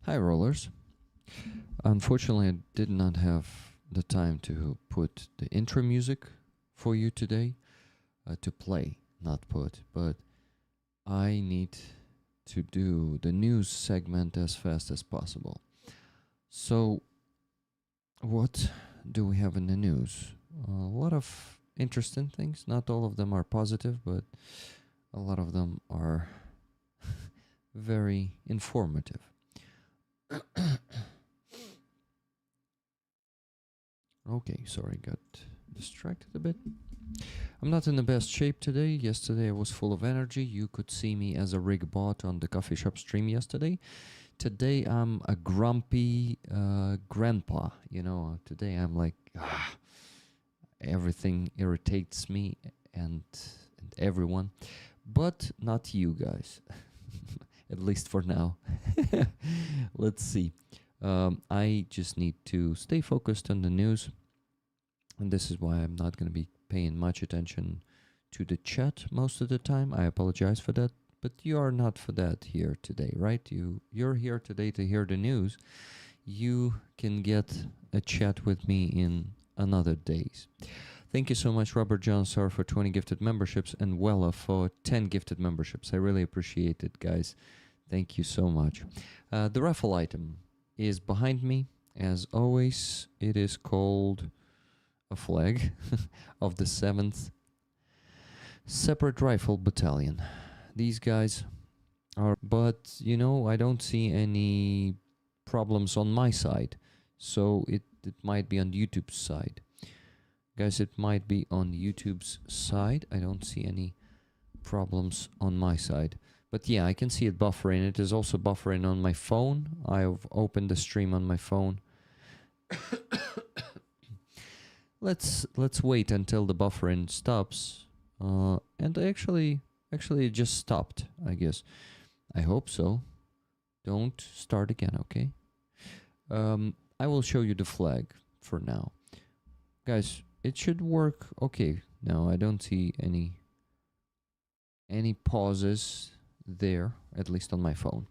Hi, rollers. Unfortunately, I did not have the time to put the intro music for you today to play, not put, but I need to do the news segment as fast as possible. So, what do we have in the news? A lot of interesting things. Not all of them are positive, but a lot of them are very informative. Okay, sorry, got distracted a bit. I'm not in the best shape today. Yesterday I was full of energy. You could see me as a rig bot on the coffee shop stream yesterday. Today I'm a grumpy grandpa. Today I'm like, everything irritates me and everyone, but not you guys. At least for now. Let's see. I just need to stay focused on the news, and this is why I'm not going to be paying much attention to the chat most of the time. I apologize for that, but you are not for that here today, right? You're here today to hear the news. You can get a chat with me in another days. Thank you so much, Robert Johnsar, for 20 gifted memberships, and Wella for 10 gifted memberships. I really appreciate it, guys. Thank you so much. The raffle item is behind me. As always, it is called a flag of the 7th Separate Rifle Battalion. These guys are, but I don't see any problems on my side. So it might be on YouTube's side. Guys, it might be on YouTube's side. I don't see any problems on my side. But yeah, I can see it buffering. It is also buffering on my phone. I've opened the stream on my phone. Let's wait until the buffering stops. And actually it just stopped, I guess. I hope so. Don't start again, okay? I will show you the flag for now. Guys, it should work okay. No, I don't see any pauses there, at least on my phone.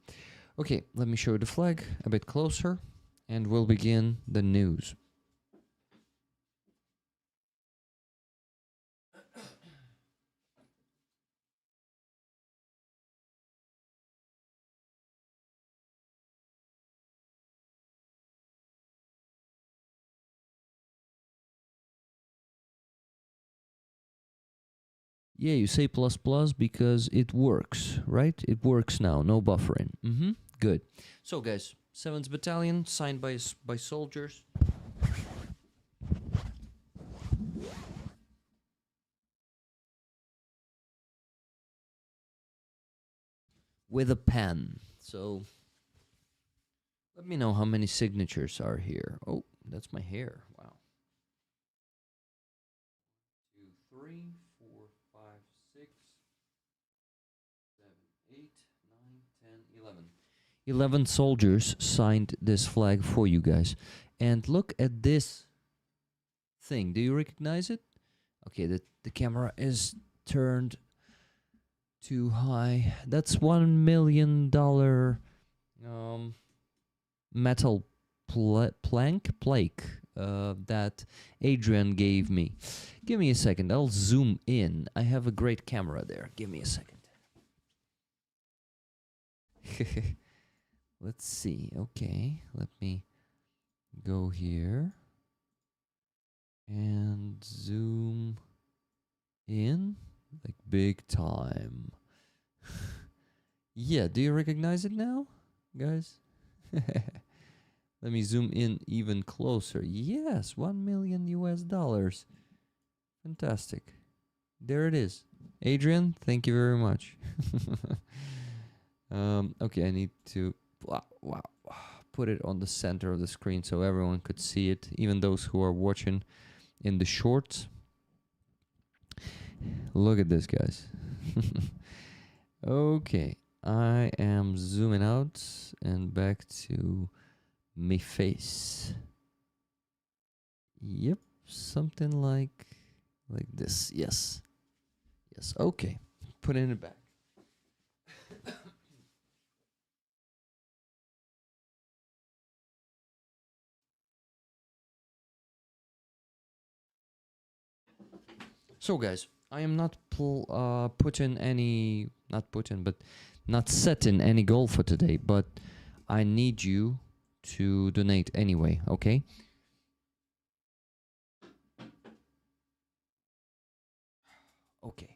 Okay, let me show you the flag a bit closer, and we'll begin the news. Yeah, you say plus plus because it works, right? It works now, no buffering. Good. So guys, 7th Battalion, signed by soldiers. With a pen. So let me know how many signatures are here. Oh, that's my hair. Wow. 2, 3, 4, 5, 6, 7, 8, 9, 10, 11. 11 soldiers signed this flag for you guys. And look at this thing. Do you recognize it? Okay, the camera is turned too high. That's $1 million metal plate that Adrian gave me. Give me a second. I'll zoom in. I have a great camera there. Give me a second. Let's see. Okay, let me go here and zoom in like big time. Yeah, do you recognize it now, guys? Let me zoom in even closer. Yes, $1 million US. Fantastic. There it is. Adrian, thank you very much. Okay, I need to put it on the center of the screen so everyone could see it, even those who are watching in the shorts. Look at this, guys. Okay, I am zooming out and back to my face. Yep, something like this. Yes. Yes. Okay. Put it back. So, guys, I am not putting any, not putting, but not setting any goal for today, but I need you to donate anyway, okay? Okay.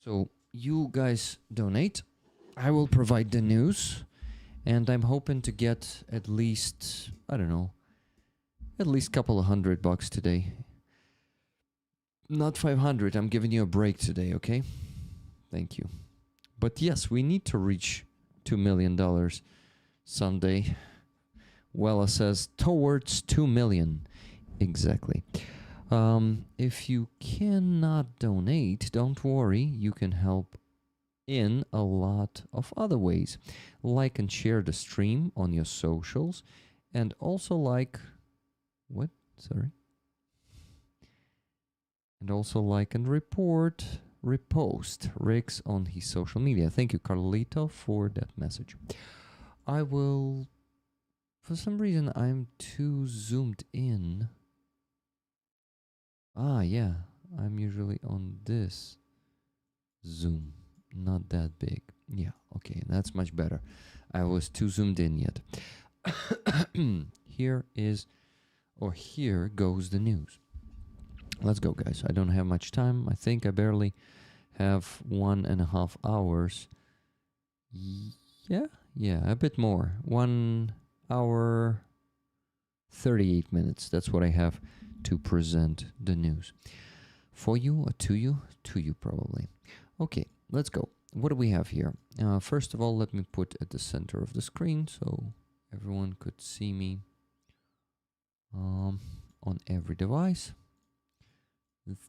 So, you guys donate. I will provide the news, and I'm hoping to get at least, I don't know, at least a couple of $100 today. Not 500. I'm giving you a break today, okay? Thank you. But yes, we need to reach $2 million someday. Wella says towards 2 million. Exactly. If you cannot donate, don't worry. You can help in a lot of other ways. Like and share the stream on your socials. And also like... What? Sorry. And also like and repost Rick's on his social media. Thank you, Carlito, for that message. I will... For some reason, I'm too zoomed in. Ah, yeah. I'm usually on this zoom. Not that big. Yeah, okay. That's much better. I was too zoomed in yet. Here goes the news. Let's go, guys. I don't have much time. I think I barely have 1.5 hours. Yeah, a bit more. 1 hour, 38 minutes. That's what I have to present the news. For you or to you? To you, probably. Okay, let's go. What do we have here? First of all, let me put at the center of the screen so everyone could see me on every device.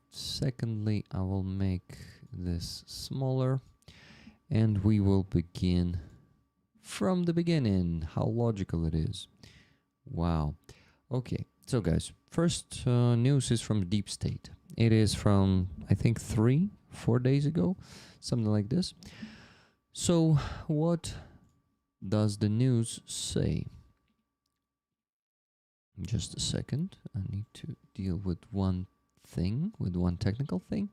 Secondly, I will make this smaller and we will begin from the beginning. How logical it is. Wow. Okay, so guys, first news is from Deep State. It is from, I think, 3-4 days ago, something like this. So what does the news say? Just a second. I need to deal with one technical thing.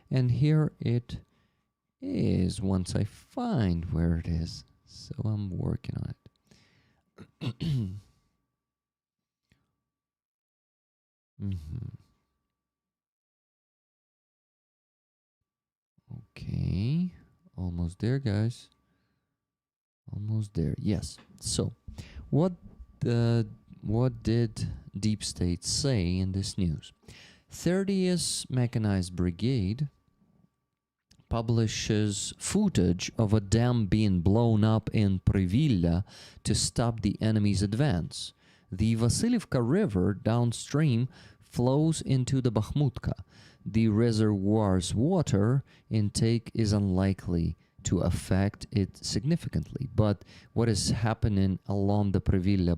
And here it is once I find where it is. So I'm working on it. Okay. Almost there, guys. Almost there. Yes. So, what did Deep State say in this news? 30th Mechanized Brigade publishes footage of a dam being blown up in Privilla to stop the enemy's advance. The Vasilivka River downstream flows into the Bakhmutka. The reservoir's water intake is unlikely to affect it significantly, but what is happening along the Privilla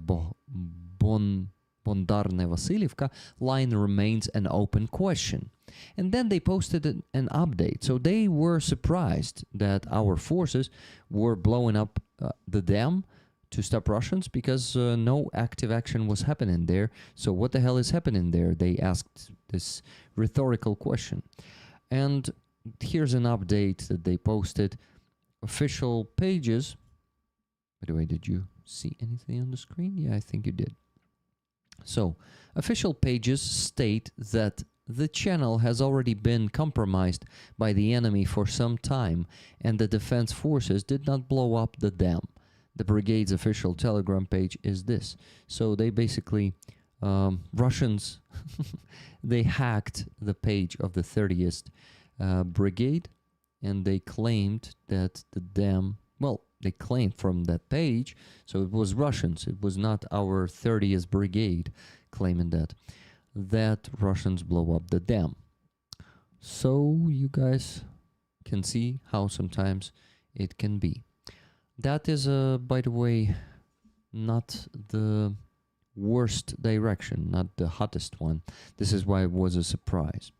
Bondarne-Vasilivka line remains an open question. And then they posted an update. So they were surprised that our forces were blowing up the dam to stop Russians because no active action was happening there. So what the hell is happening there? They asked this rhetorical question. And here's an update that they posted. Official pages. By the way, did you see anything on the screen? Yeah, I think you did. So, official pages state that the channel has already been compromised by the enemy for some time and the defense forces did not blow up the dam. The brigade's official Telegram page is this. So they basically, Russians, they hacked the page of the 30th Brigade and they claimed that the dam, well, they claimed from that page, so it was Russians, it was not our 30th Brigade claiming that Russians blow up the dam. So you guys can see how sometimes it can be. That is, by the way, not the worst direction, not the hottest one. This is why it was a surprise.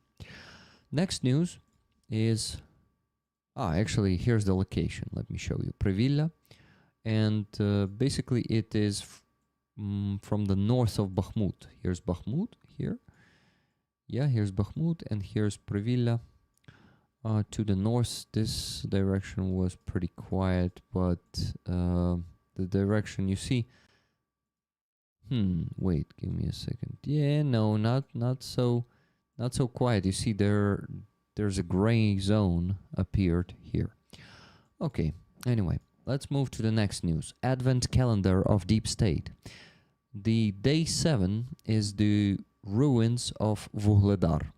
Next news is... actually, here's the location. Let me show you. Privilla. And basically, it is from the north of Bakhmut. Here's Bakhmut, here. Yeah, here's Bakhmut and here's Previlla. To the north, this direction was pretty quiet, but the direction you see. Wait, give me a second. Yeah, no, not so quiet. You see, there's a gray zone appeared here. Okay. Anyway, let's move to the next news. Advent calendar of Deep State. The day 7 is the ruins of Vuhledar.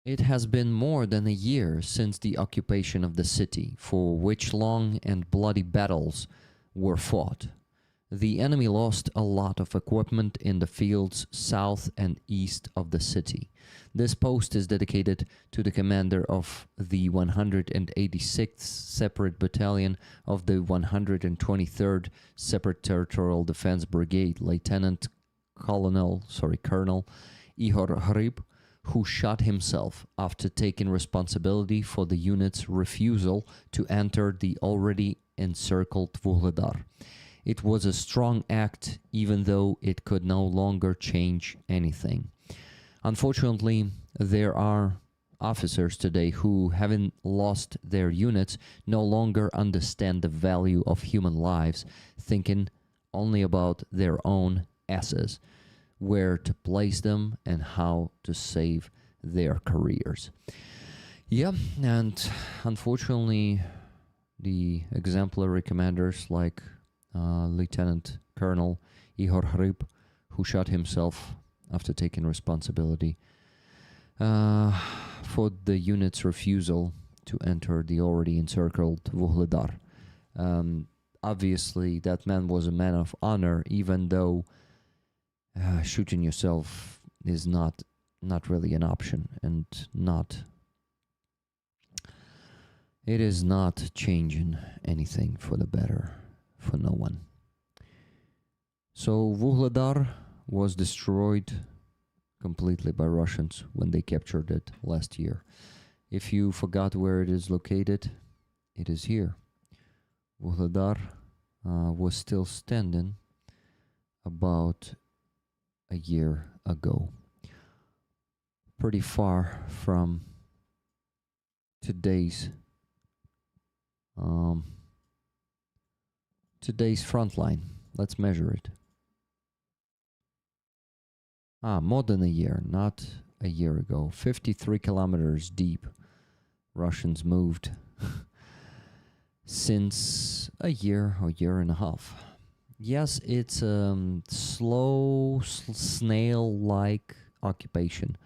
It has been more than a year since the occupation of the city, for which long and bloody battles were fought. The enemy lost a lot of equipment in the fields south and east of the city. This post is dedicated to the commander of the 186th Separate Battalion of the 123rd Separate Territorial Defense Brigade, Colonel Ihor Hrib, who shot himself after taking responsibility for the unit's refusal to enter the already encircled Vuhledar. It was a strong act, even though it could no longer change anything. Unfortunately, there are officers today who, having lost their units, no longer understand the value of human lives, thinking only about their own asses, where to place them, and how to save their careers. Yeah, and unfortunately, the exemplary commanders like Lieutenant Colonel Ihor Hrib, who shot himself after taking responsibility for the unit's refusal to enter the already encircled Vuhledar. Obviously, that man was a man of honor, even though shooting yourself is not really an option, and it is not changing anything for the better for no one. So Vuhledar was destroyed completely by Russians when they captured it last year. If you forgot where it is located, it is here. Vuhledar was still standing about a year ago. Pretty far from today's front line. Let's measure it. More than a year, not a year ago. 53 kilometers deep. Russians moved since a year or year and a half. Yes, it's a slow, snail-like occupation,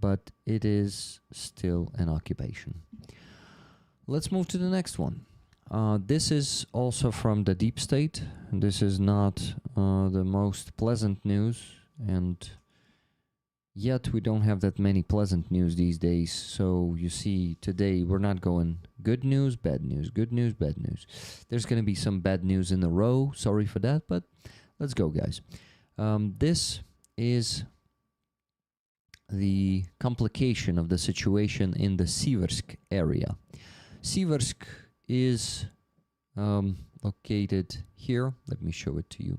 but it is still an occupation. Let's move to the next one. This is also from the Deep State. This is not the most pleasant news, and yet we don't have that many pleasant news these days. So you see, today we're not going good news, bad news, good news, bad news. There's going to be some bad news in a row. Sorry for that, but let's go, guys. This is the complication of the situation in the Siversk area. Siversk is located here. Let me show it to you.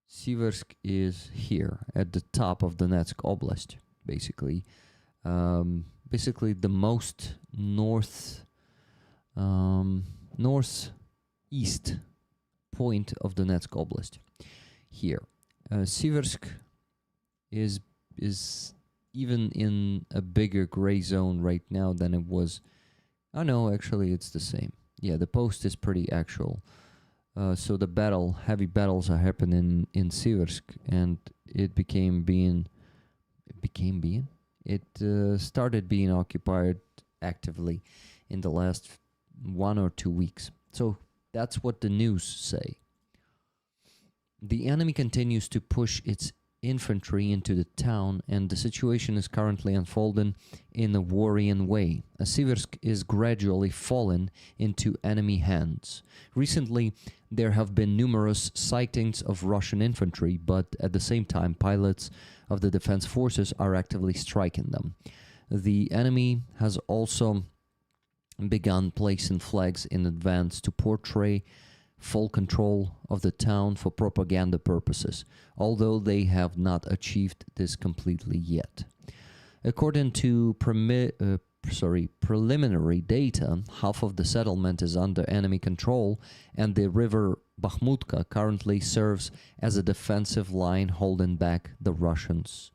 Siversk is here at the top of Donetsk Oblast, basically. Basically the most northeast point of Donetsk Oblast. Here, Siversk is even in a bigger gray zone right now than it was. Oh no, actually it's the same. Yeah, the post is pretty actual. So the heavy battles are happening in Siversk, and it started being occupied actively in the last 1 or 2 weeks. So that's what the news say. The enemy continues to push its infantry into the town, and the situation is currently unfolding in a worrying way. Siversk is gradually falling into enemy hands. Recently, there have been numerous sightings of Russian infantry, but at the same time, pilots of the defense forces are actively striking them. The enemy has also begun placing flags in advance to portray full control of the town for propaganda purposes, although they have not achieved this completely yet. According to preliminary data, half of the settlement is under enemy control, and the river Bakhmutka currently serves as a defensive line holding back the Russians.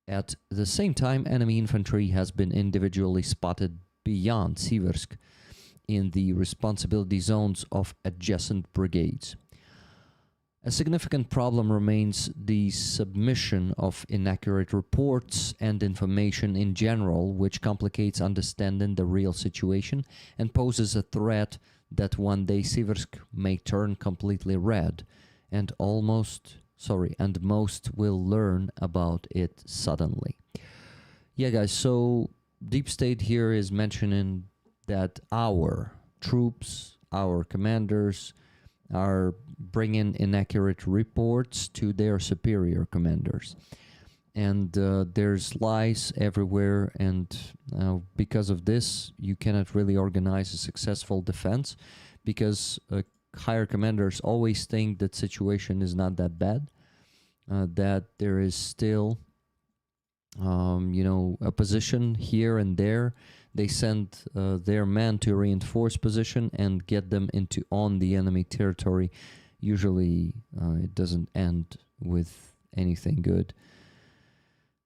At the same time, enemy infantry has been individually spotted beyond Siversk in the responsibility zones of adjacent brigades. A significant problem remains the submission of inaccurate reports and information in general, which complicates understanding the real situation and poses a threat that one day Siversk may turn completely red, and most will learn about it suddenly. Yeah, guys, so Deep State here is mentioning that our troops, our commanders, are bringing inaccurate reports to their superior commanders. And there's lies everywhere, and because of this, you cannot really organize a successful defense, because higher commanders always think that situation is not that bad, that there is still, opposition here and there. They send their men to reinforce position and get them on the enemy territory. Usually, it doesn't end with anything good.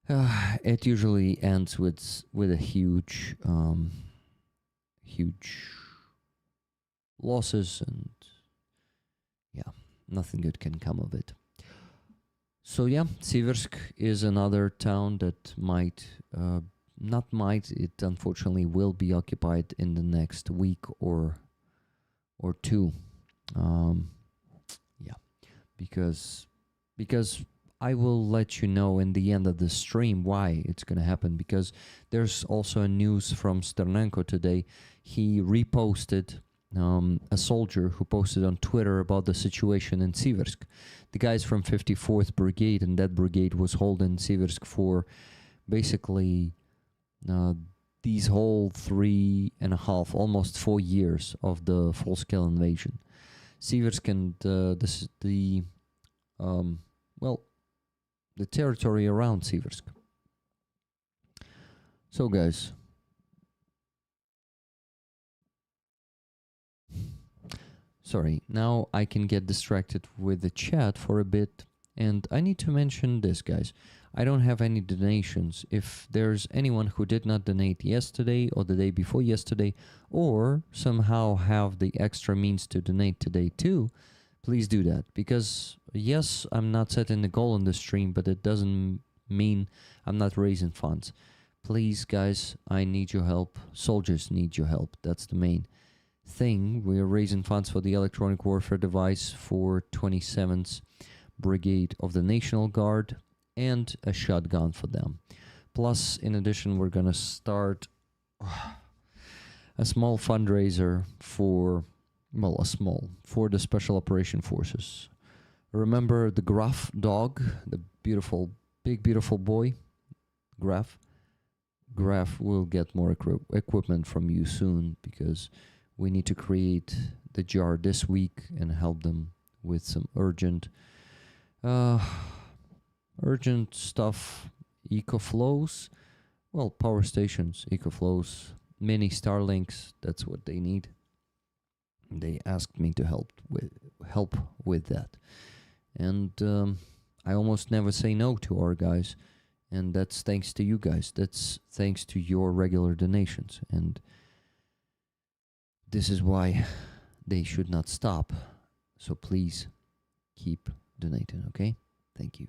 It usually ends with a huge losses, and nothing good can come of it. So Siversk is another town that it unfortunately will be occupied in the next week or two. Because I will let you know in the end of the stream why it's going to happen, because there's also a news from Sternenko today. He reposted a soldier who posted on Twitter about the situation in Siversk. The guys from 54th Brigade, and that brigade was holding Siversk for basically these whole 3.5, almost 4 years of the full-scale invasion. Siversk and the territory around Siversk. So guys, sorry, now I can get distracted with the chat for a bit, and I need to mention this, guys. I don't have any donations. If there's anyone who did not donate yesterday or the day before yesterday, or somehow have the extra means to donate today too, please do that. Because yes, I'm not setting the goal on the stream, but it doesn't mean I'm not raising funds. Please, guys, I need your help. Soldiers need your help. That's the main thing. We are raising funds for the electronic warfare device for 27th Brigade of the National Guard, and a shotgun for them. Plus, in addition, we're gonna start a small fundraiser for the Special Operation Forces. Remember the Graf dog, the big beautiful boy, Graf? Graf will get more equipment from you soon, because we need to create the jar this week and help them with some urgent stuff. EcoFlows, power stations, EcoFlows, mini Starlinks, that's what they need. They asked me to help with that, and I almost never say no to our guys, and that's thanks to you guys. That's thanks to your regular donations, and this is why they should not stop. So please keep donating, okay? Thank you.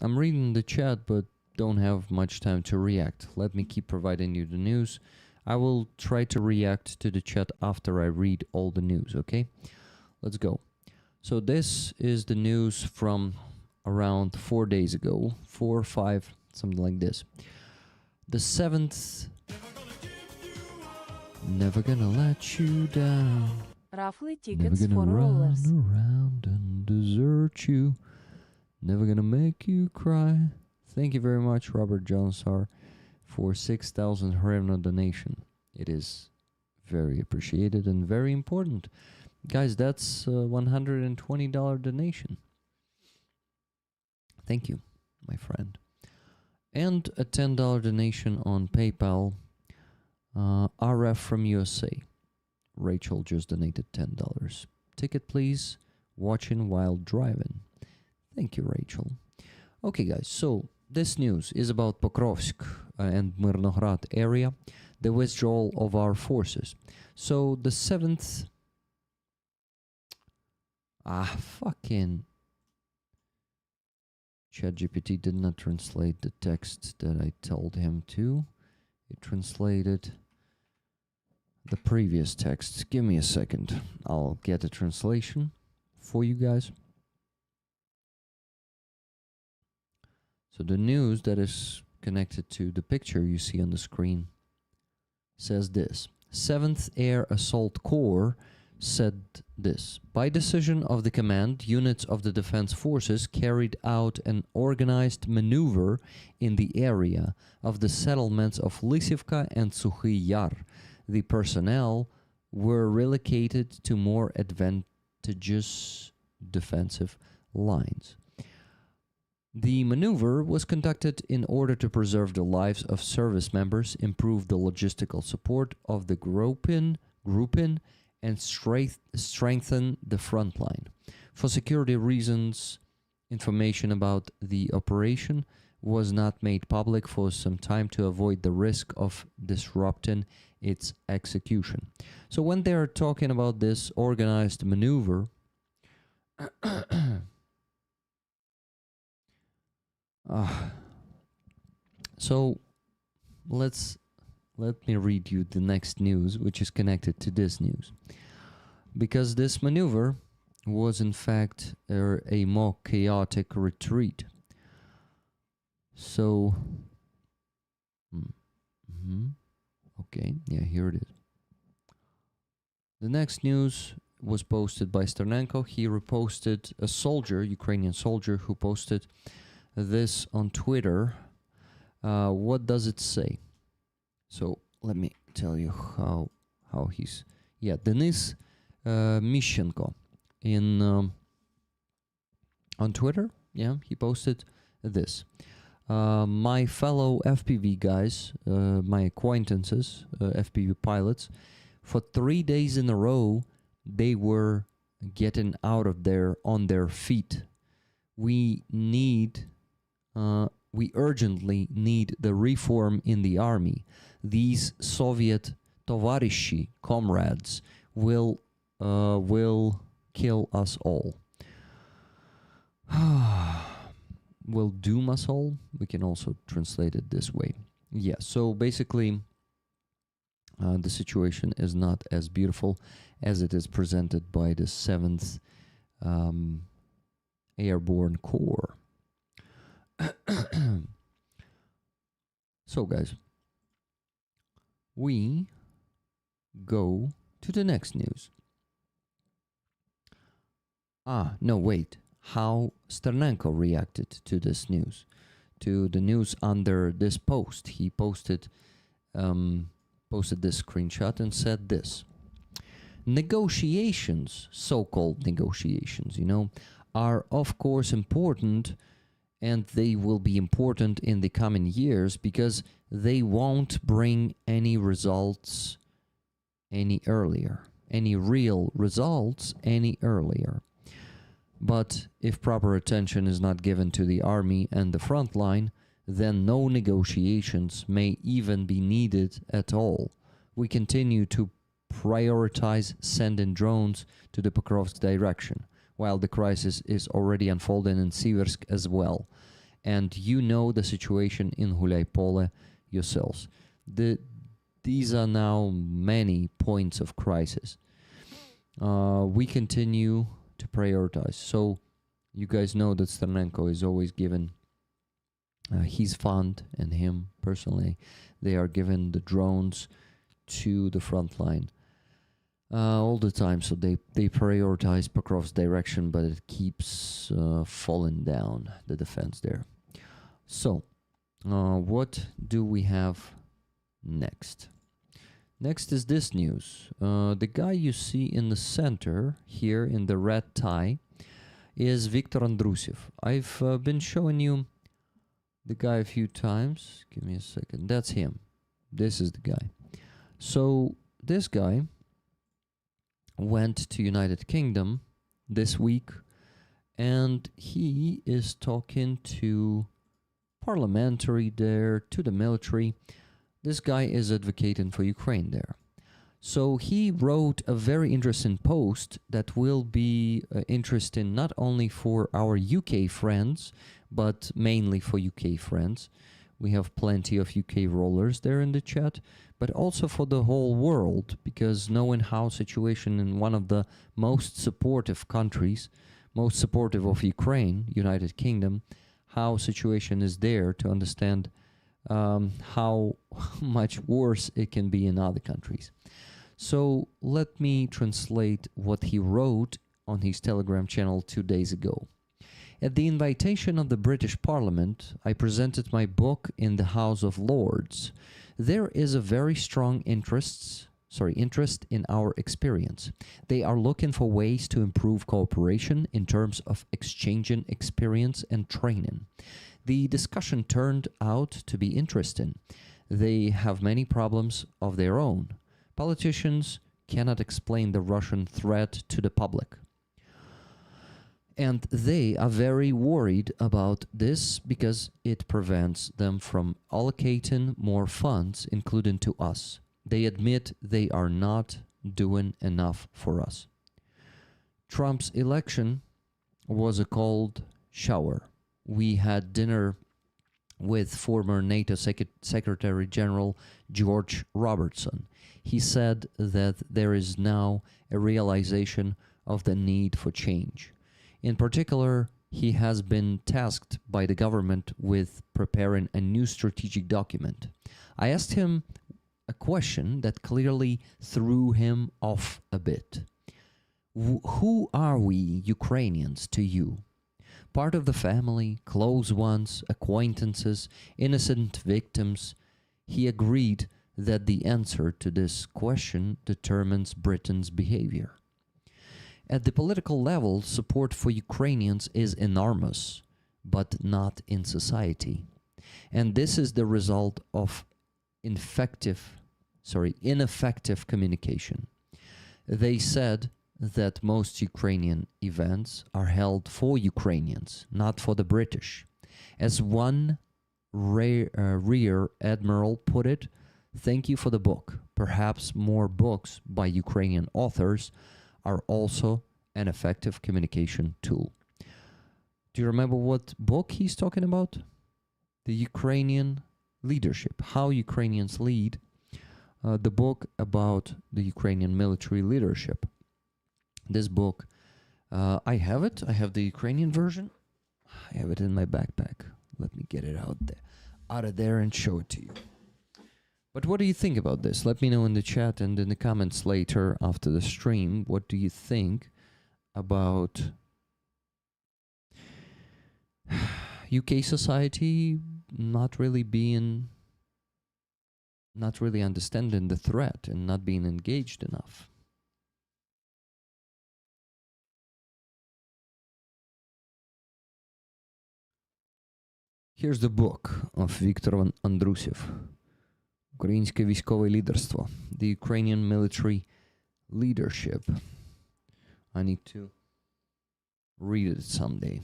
I'm reading the chat, but don't have much time to react. Let me keep providing you the news. I will try to react to the chat after I read all the news, okay? Let's go. So this is the news from around 4 days ago, 4 or 5, something like this. The 7th, never gonna let you down. Raffle Never tickets gonna for run rollers. around and desert you. Never gonna make you cry. Thank you very much, Robert Johnsar, for 6,000 hryvnia donation. It is very appreciated and very important. Guys, that's a $120 donation. Thank you, my friend. And a $10 donation on PayPal. RF from USA. Rachel just donated $10. Ticket, please. Watching while driving. Thank you, Rachel. Okay, guys, so this news is about Pokrovsk and Myrnograd area, the withdrawal of our forces. So the 7th... fucking... ChatGPT did not translate the text that I told him to. It translated the previous text. Give me a second. I'll get a translation for you guys. So the news that is connected to the picture you see on the screen says this. 7th Air Assault Corps said this. By decision of the command, units of the Defense Forces carried out an organized maneuver in the area of the settlements of Lysivka and Sukhy Yar. The personnel were relocated to more advantageous defensive lines. The maneuver was conducted in order to preserve the lives of service members, improve the logistical support of the grouping, and strengthen the front line. For security reasons, information about the operation was not made public for some time to avoid the risk of disrupting its execution. So when they are talking about this organized maneuver, so let me read you the next news, which is connected to this news. Because this maneuver was in fact a more chaotic retreat. So, okay, yeah, here it is. The next news was posted by Sternenko. He reposted a soldier, Ukrainian soldier, who posted this on Twitter. What does it say? So let me tell you how he's... Yeah, Denis Mishchenko on Twitter. Yeah, he posted this. My fellow FPV guys, my acquaintances, FPV pilots, for 3 days in a row, they were getting out of there on their feet. We urgently need the reform in the army. These Soviet tovarishi, comrades, will kill us all. Will doom us all? We can also translate it this way. Yeah, so basically, the situation is not as beautiful as it is presented by the 7th Airborne Corps. So, guys, we go to the next news. No, wait. How Sternenko reacted to this news, to the news under this post. He posted this screenshot and said this. Negotiations, so-called negotiations, are of course important, and they will be important in the coming years because they won't bring any results any earlier, any real results any earlier. But if proper attention is not given to the army and the front line, then no negotiations may even be needed at all. We continue to prioritize sending drones to the Pokrovsk direction, while the crisis is already unfolding in Siversk as well. And you know the situation in Ghuляйполе yourselves. These are now many points of crisis. We continue to prioritize. So you guys know that Sternenko is always given his fund, and him personally, they are given the drones to the front line. all the time. So they prioritize Pokrov's direction, but it keeps falling down, the defense there. So, what do we have next? Next is this news. The guy you see in the center here in the red tie is Viktor Andrushev. I've been showing you the guy a few times. Give me a second. That's him. This is the guy. So this guy went to United Kingdom this week, and he is talking to parliamentary there, to the military. This guy is advocating for Ukraine there. So he wrote a very interesting post that will be interesting not only for our UK friends, but mainly for UK friends. We have plenty of UK rollers there in the chat, but also for the whole world, because knowing how situation in one of the most supportive countries, most supportive of Ukraine, United Kingdom, how situation is there to understand how much worse it can be in other countries. So let me translate what he wrote on his Telegram channel 2 days ago. At the invitation of the British Parliament, I presented my book in the House of Lords. There is a very strong interest in our experience. They are looking for ways to improve cooperation in terms of exchanging experience and training. The discussion turned out to be interesting. They have many problems of their own. Politicians cannot explain the Russian threat to the public. And they are very worried about this because it prevents them from allocating more funds, including to us. They admit they are not doing enough for us. Trump's election was a cold shower. We had dinner with former NATO Secretary General George Robertson. He said that there is now a realization of the need for change. In particular, he has been tasked by the government with preparing a new strategic document. I asked him a question that clearly threw him off a bit. Who are we Ukrainians to you? Part of the family, close ones, acquaintances, innocent victims? He agreed that the answer to this question determines Britain's behavior. At the political level, support for Ukrainians is enormous, but not in society. And this is the result of ineffective communication. They said that most Ukrainian events are held for Ukrainians, not for the British. As one rear admiral put it, thank you for the book. Perhaps more books by Ukrainian authors are also an effective communication tool. Do you remember what book he's talking about? The Ukrainian leadership, how Ukrainians lead, the book about the Ukrainian military leadership. This book, I have it. I have the Ukrainian version. I have it in my backpack. Let me get it out of there and show it to you. But what do you think about this? Let me know in the chat and in the comments later after the stream. What do you think about UK society not really understanding the threat and not being engaged enough? Here's the book of Viktor Andrushev. Українське військове лідерство. The Ukrainian military leadership. I need to read it someday.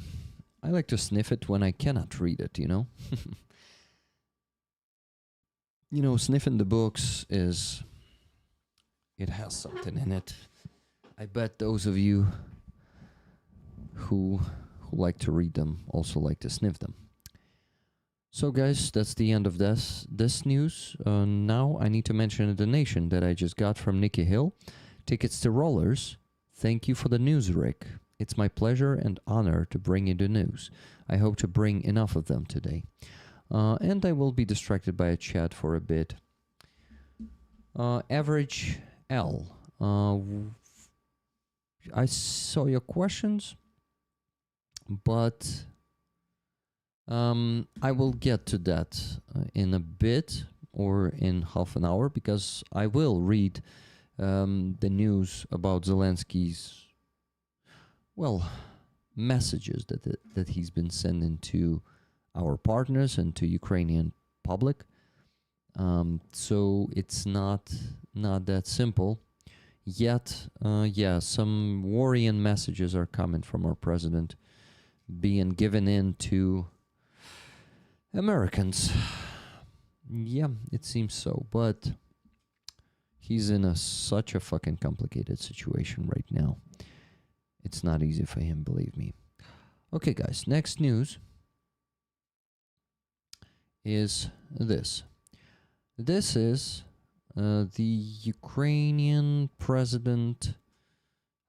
I like to sniff it when I cannot read it, you know? You know, sniffing the books it has something in it. I bet those of you who like to read them also like to sniff them. So guys, that's the end of this news. Now I need to mention a donation that I just got from Nikki Hill. Tickets to Rollers. Thank you for the news, Rick. It's my pleasure and honor to bring you the news. I hope to bring enough of them today. And I will be distracted by a chat for a bit. Average L. I saw your questions, but I will get to that in a bit or in half an hour, because I will read the news about Zelensky's, well, messages that he's been sending to our partners and to Ukrainian public. So it's not that simple. Yet, some worrying messages are coming from our president being given in to Americans. Yeah, it seems so, but he's in such a fucking complicated situation right now. It's not easy for him, believe me. Okay, guys, next news is this. This is the Ukrainian president.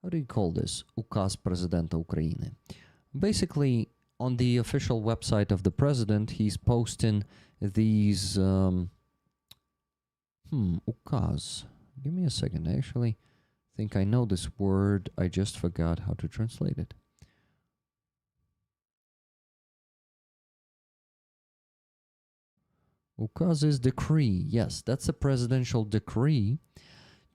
How do you call this? Указ президента України. Basically, on the official website of the president, he's posting these ukaz. Give me a second. I actually think I know this word. I just forgot how to translate it. Ukaz is decree. Yes, that's a presidential decree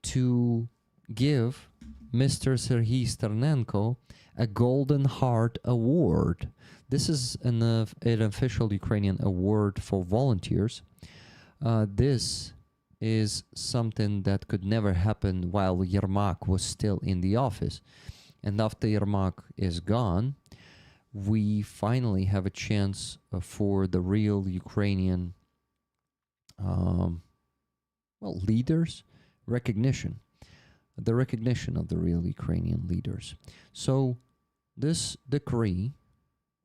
to give Mr. Serhiy Sternenko a Golden Heart Award. This is an official Ukrainian award for volunteers. This is something that could never happen while Yermak was still in the office. And after Yermak is gone, we finally have a chance for the real Ukrainian leaders, the recognition of the real Ukrainian leaders. So this decree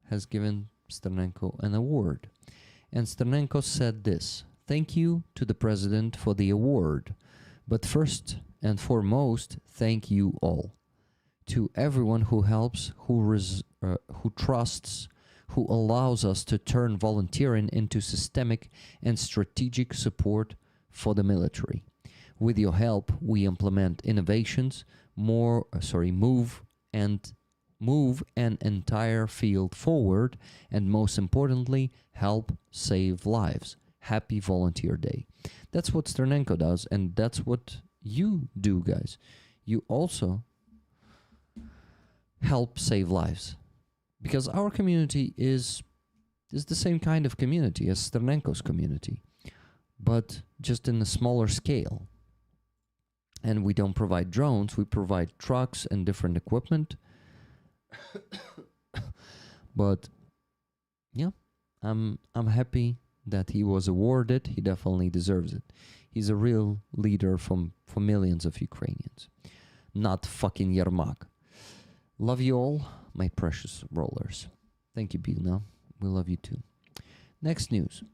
has given Sternenko an award. And Sternenko said this: "Thank you to the president for the award, but first and foremost, thank you all. To everyone who helps, who trusts, who allows us to turn volunteering into systemic and strategic support for the military. With your help, we implement innovations, move an entire field forward, and most importantly, help save lives. Happy Volunteer Day." That's what Sternenko does, and that's what you do, guys. You also help save lives. Because our community is the same kind of community as Sternenko's community, but just in a smaller scale. And we don't provide drones, we provide trucks and different equipment. But yeah, I'm happy that he was awarded. He definitely deserves it. He's a real leader for millions of Ukrainians, not fucking Yermak. Love you all, my precious rollers. Thank you, Bina. We love you too. Next news.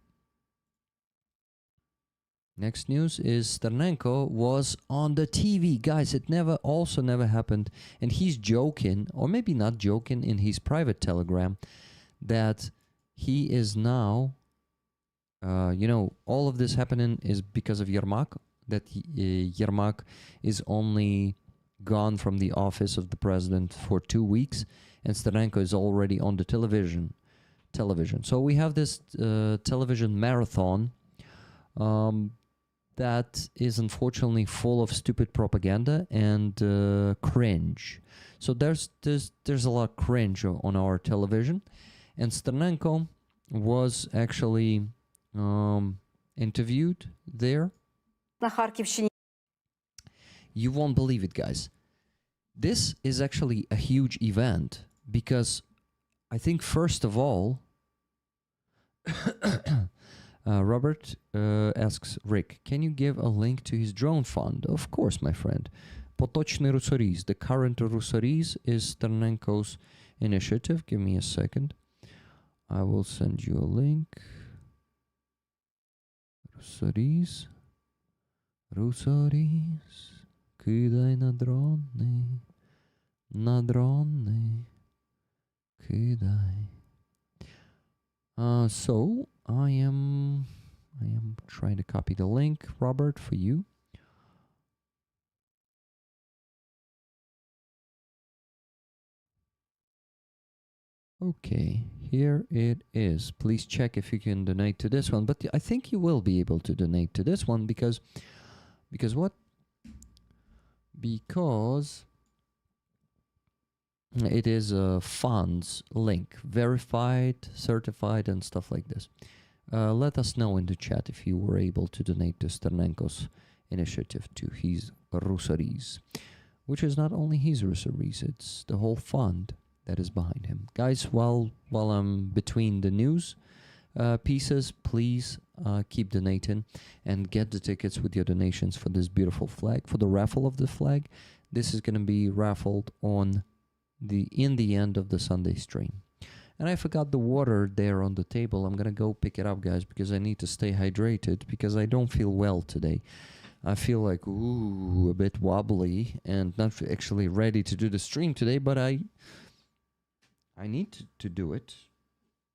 Next news is Sternenko was on the TV. Guys, it never happened. And he's joking, or maybe not joking, in his private telegram that he is now, all of this happening is because of Yermak, that Yermak is only gone from the office of the president for 2 weeks, and Sternenko is already on the television. So we have this television marathon that is unfortunately full of stupid propaganda and cringe. So there's a lot of cringe on our television, and Sternenko was actually interviewed there. You won't believe it, guys. This is actually a huge event because I think, first of all, Robert asks Rick, can you give a link to his drone fund? Of course, my friend. Potochny Rusoriz. The current Rusoriz is Sternenko's initiative. Give me a second. I will send you a link. Rusoriz. Кидай на дрони, кидай. So I am trying to copy the link, Robert, for you. Okay, here it is. Please check if you can donate to this one. But I think you will be able to donate to this one because what? Because it is a funds link, verified, certified, and stuff like this. Let us know in the chat if you were able to donate to Sternenko's initiative, to his Rusaries, which is not only his Rusaries, it's the whole fund that is behind him. Guys, while I'm between the news pieces, please keep donating and get the tickets with your donations for this beautiful flag, for the raffle of the flag. This is going to be raffled in the end of the Sunday stream. And I forgot the water there on the table. I'm gonna go pick it up, guys, because I need to stay hydrated, because I don't feel well today. I feel like, a bit wobbly and not actually ready to do the stream today, but I need to do it.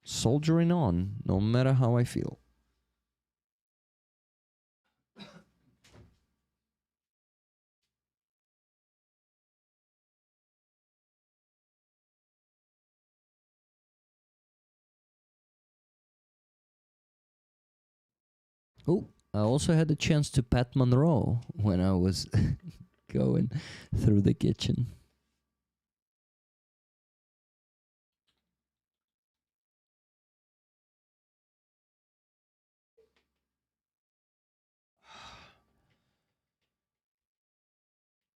Soldiering on, no matter how I feel. Oh, I also had the chance to pat Monroe when I was going through the kitchen.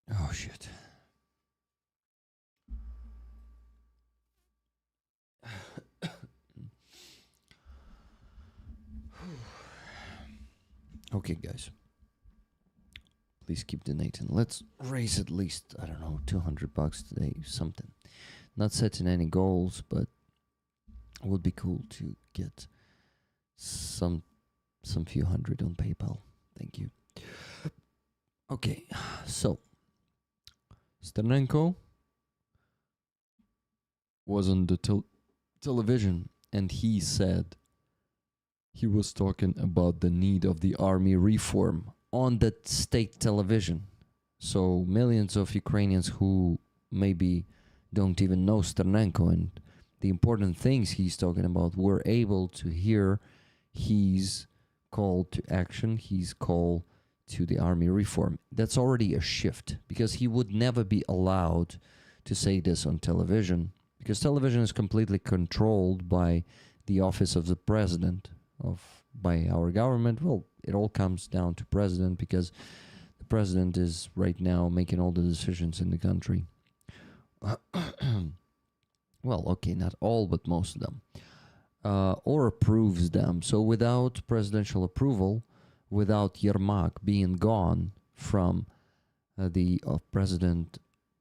Oh, shit. Okay, guys. Please keep donating. Let's raise at least, I don't know, $200 today, something. Not setting any goals, but it would be cool to get some few hundred on PayPal. Thank you. Okay, so Sternenko was on the television, and he said he was talking about the need of the army reform on the state television. So millions of Ukrainians who maybe don't even know Sternenko and the important things he's talking about were able to hear his call to action, his call to the army reform. That's already a shift, because he would never be allowed to say this on television, because television is completely controlled by the office of the president, by our government. Well, it all comes down to president, because the president is right now making all the decisions in the country. Well, okay, not all, but most of them. Or approves them. So without presidential approval, without Yermak being gone from the president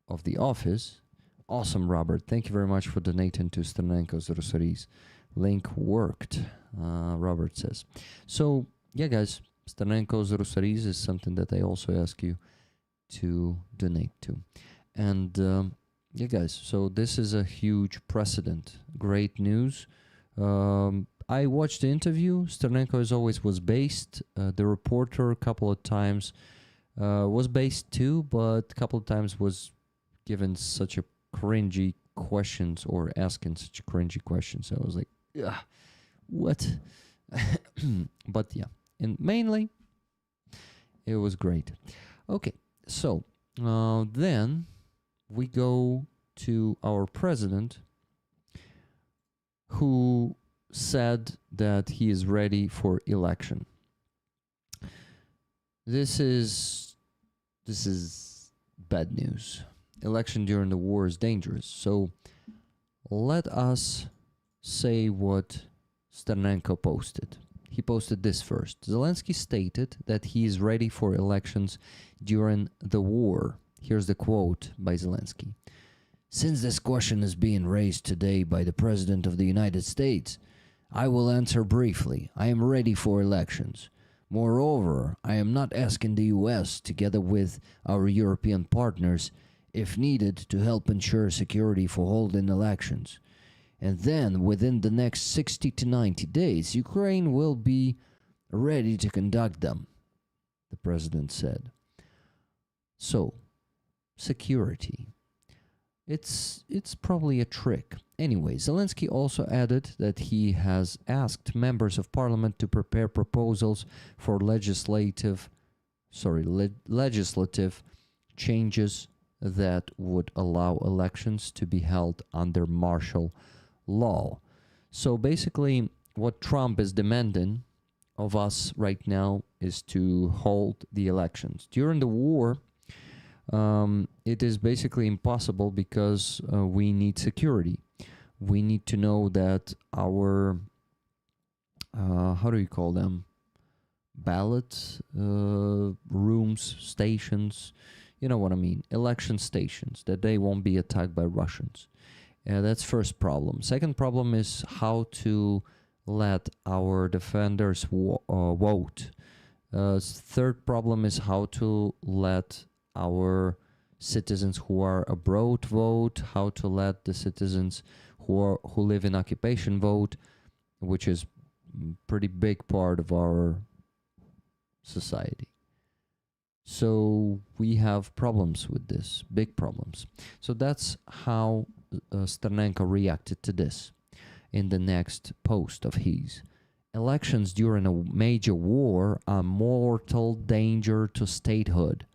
of the office. Awesome, Robert. Thank you very much for donating to Sternenko's Rosaries. Link worked, Robert says. So, yeah, guys, Sternenko's Rosaries is something that I also ask you to donate to. And, yeah, guys, so this is a huge precedent. Great news. I watched the interview. Sternenko, as always, was based. The reporter a couple of times was based too, but a couple of times was given such a cringy questions, or asking such cringy questions. I was like, yeah, what? But yeah, and mainly it was great. Okay, so then we go to our president, who said that he is ready for election. This is bad news. Election during the war is dangerous. So let us say what Sternenko posted. He posted this first. Zelensky stated that he is ready for elections during the war. Here's the quote by Zelensky. Since this question is being raised today by the President of the United States, I will answer briefly. I am ready for elections. Moreover, I am not asking the US, together with our European partners, if needed, to help ensure security for holding elections. And then, within the next 60 to 90 days, Ukraine will be ready to conduct them, the president said. So, security. It's probably a trick. Anyway, Zelensky also added that he has asked members of parliament to prepare proposals for legislative changes that would allow elections to be held under martial law. So basically, what Trump is demanding of us right now is to hold the elections. During the war, it is basically impossible because we need security. We need to know that our, how do you call them? Ballot rooms, stations, you know what I mean, election stations, that they won't be attacked by Russians. That's first problem. Second problem is how to let our defenders vote. Third problem is how to let our citizens who are abroad vote, how to let the citizens who live in occupation vote, which is pretty big part of our society. So we have problems with this, big problems. So that's how Sternenko reacted to this in the next post of his. Elections during a major war are mortal danger to statehood.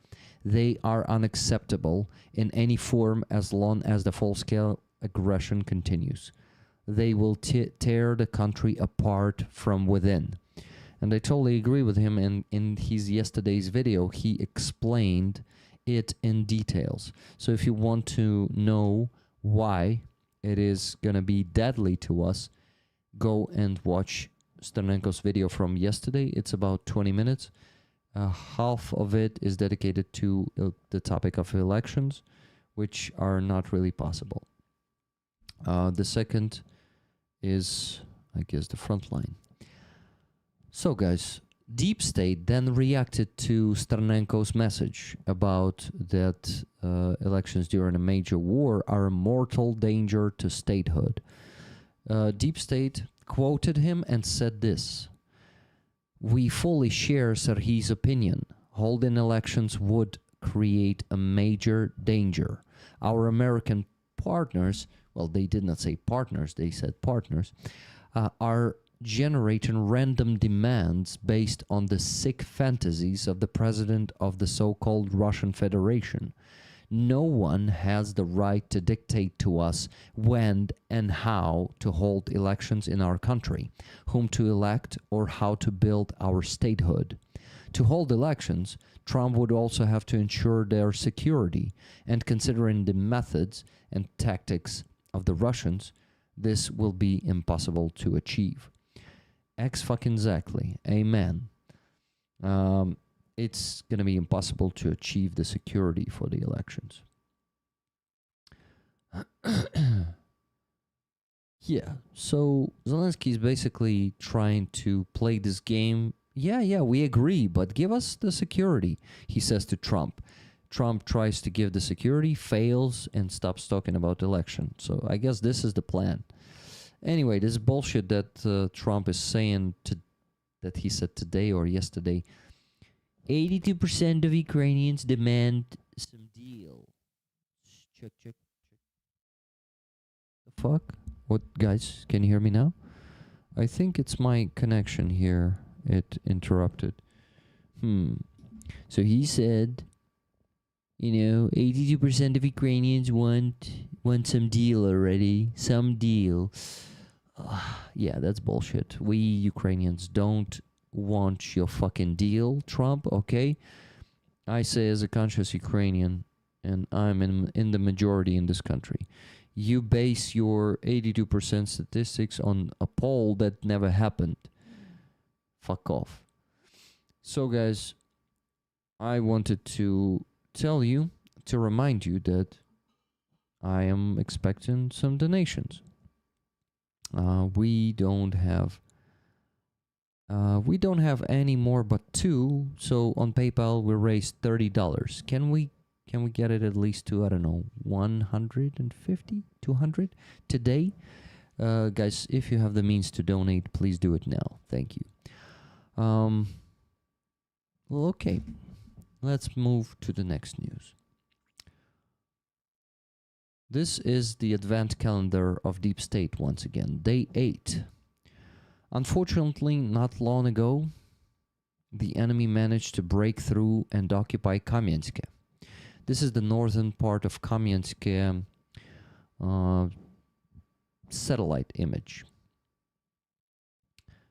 They are unacceptable in any form as long as the full-scale aggression continues. They will tear the country apart from within. And I totally agree with him, and in his yesterday's video, he explained it in details. So if you want to know why it is going to be deadly to us, go and watch Sternenko's video from yesterday. It's about 20 minutes. Half of it is dedicated to the topic of elections, which are not really possible. The second is, I guess, the front line. So guys, Deep State then reacted to Sternenko's message about that elections during a major war are a mortal danger to statehood. Deep State quoted him and said this: "We fully share Serhiy's opinion. Holding elections would create a major danger. Our American partners," well, they did not say partners, they said partners, "are generating random demands based on the sick fantasies of the president of the so-called Russian Federation. No one has the right to dictate to us when and how to hold elections in our country, whom to elect, or how to build our statehood. To hold elections, Trump would also have to ensure their security, and considering the methods and tactics of the Russians, this will be impossible to achieve." Exactly. Amen. It's going to be impossible to achieve the security for the elections. Yeah, so Zelensky is basically trying to play this game. Yeah, we agree, but give us the security, he says to Trump. Trump tries to give the security, fails, and stops talking about election. So I guess this is the plan. Anyway, this bullshit that Trump is saying, that he said today or yesterday, 82% of Ukrainians demand some deal. Check. The fuck? What, guys, can you hear me now? I think it's my connection here. It interrupted. So he said, 82% of Ukrainians want some deal already. Some deal. Yeah, that's bullshit. We Ukrainians don't want your fucking deal, Trump, okay? I say as a conscious Ukrainian, and I'm in the majority in this country, you base your 82% statistics on a poll that never happened. Fuck off. So guys, I wanted to tell you, to remind you that I am expecting some donations. We don't have any more but 2. So on PayPal we raised $30. Can we get it at least to, I don't know, 150, 200 today? Guys, if you have the means to donate, please do it now. Thank you. Well, okay. Let's move to the next news. This is the advent calendar of Deep State once again. Day 8. Unfortunately, not long ago, the enemy managed to break through and occupy Kamienske. This is the northern part of Kamienske satellite image.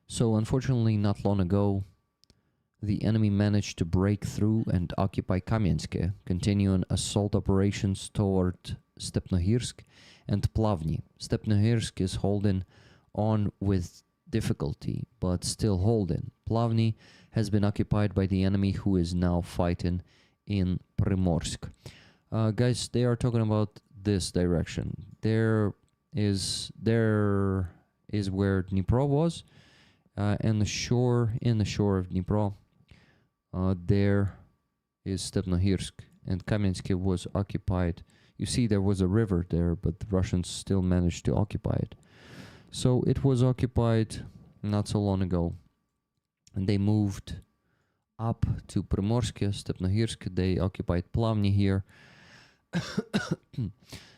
So unfortunately, not long ago, the enemy managed to break through and occupy Kamienske, continuing assault operations toward Stepnohirsk and Plavny. Stepnohirsk is holding on with difficulty, but still holding. Plavny has been occupied by the enemy, who is now fighting in Primorsk. Guys, they are talking about this direction. There is where Dnipro was, and in the shore of Dnipro, there is Stepnohirsk, and Kamienske was occupied. You see, there was a river there, but the Russians still managed to occupy it. So it was occupied not so long ago, and they moved up to Primorsk, Stepnohirsk. They occupied Plavny here.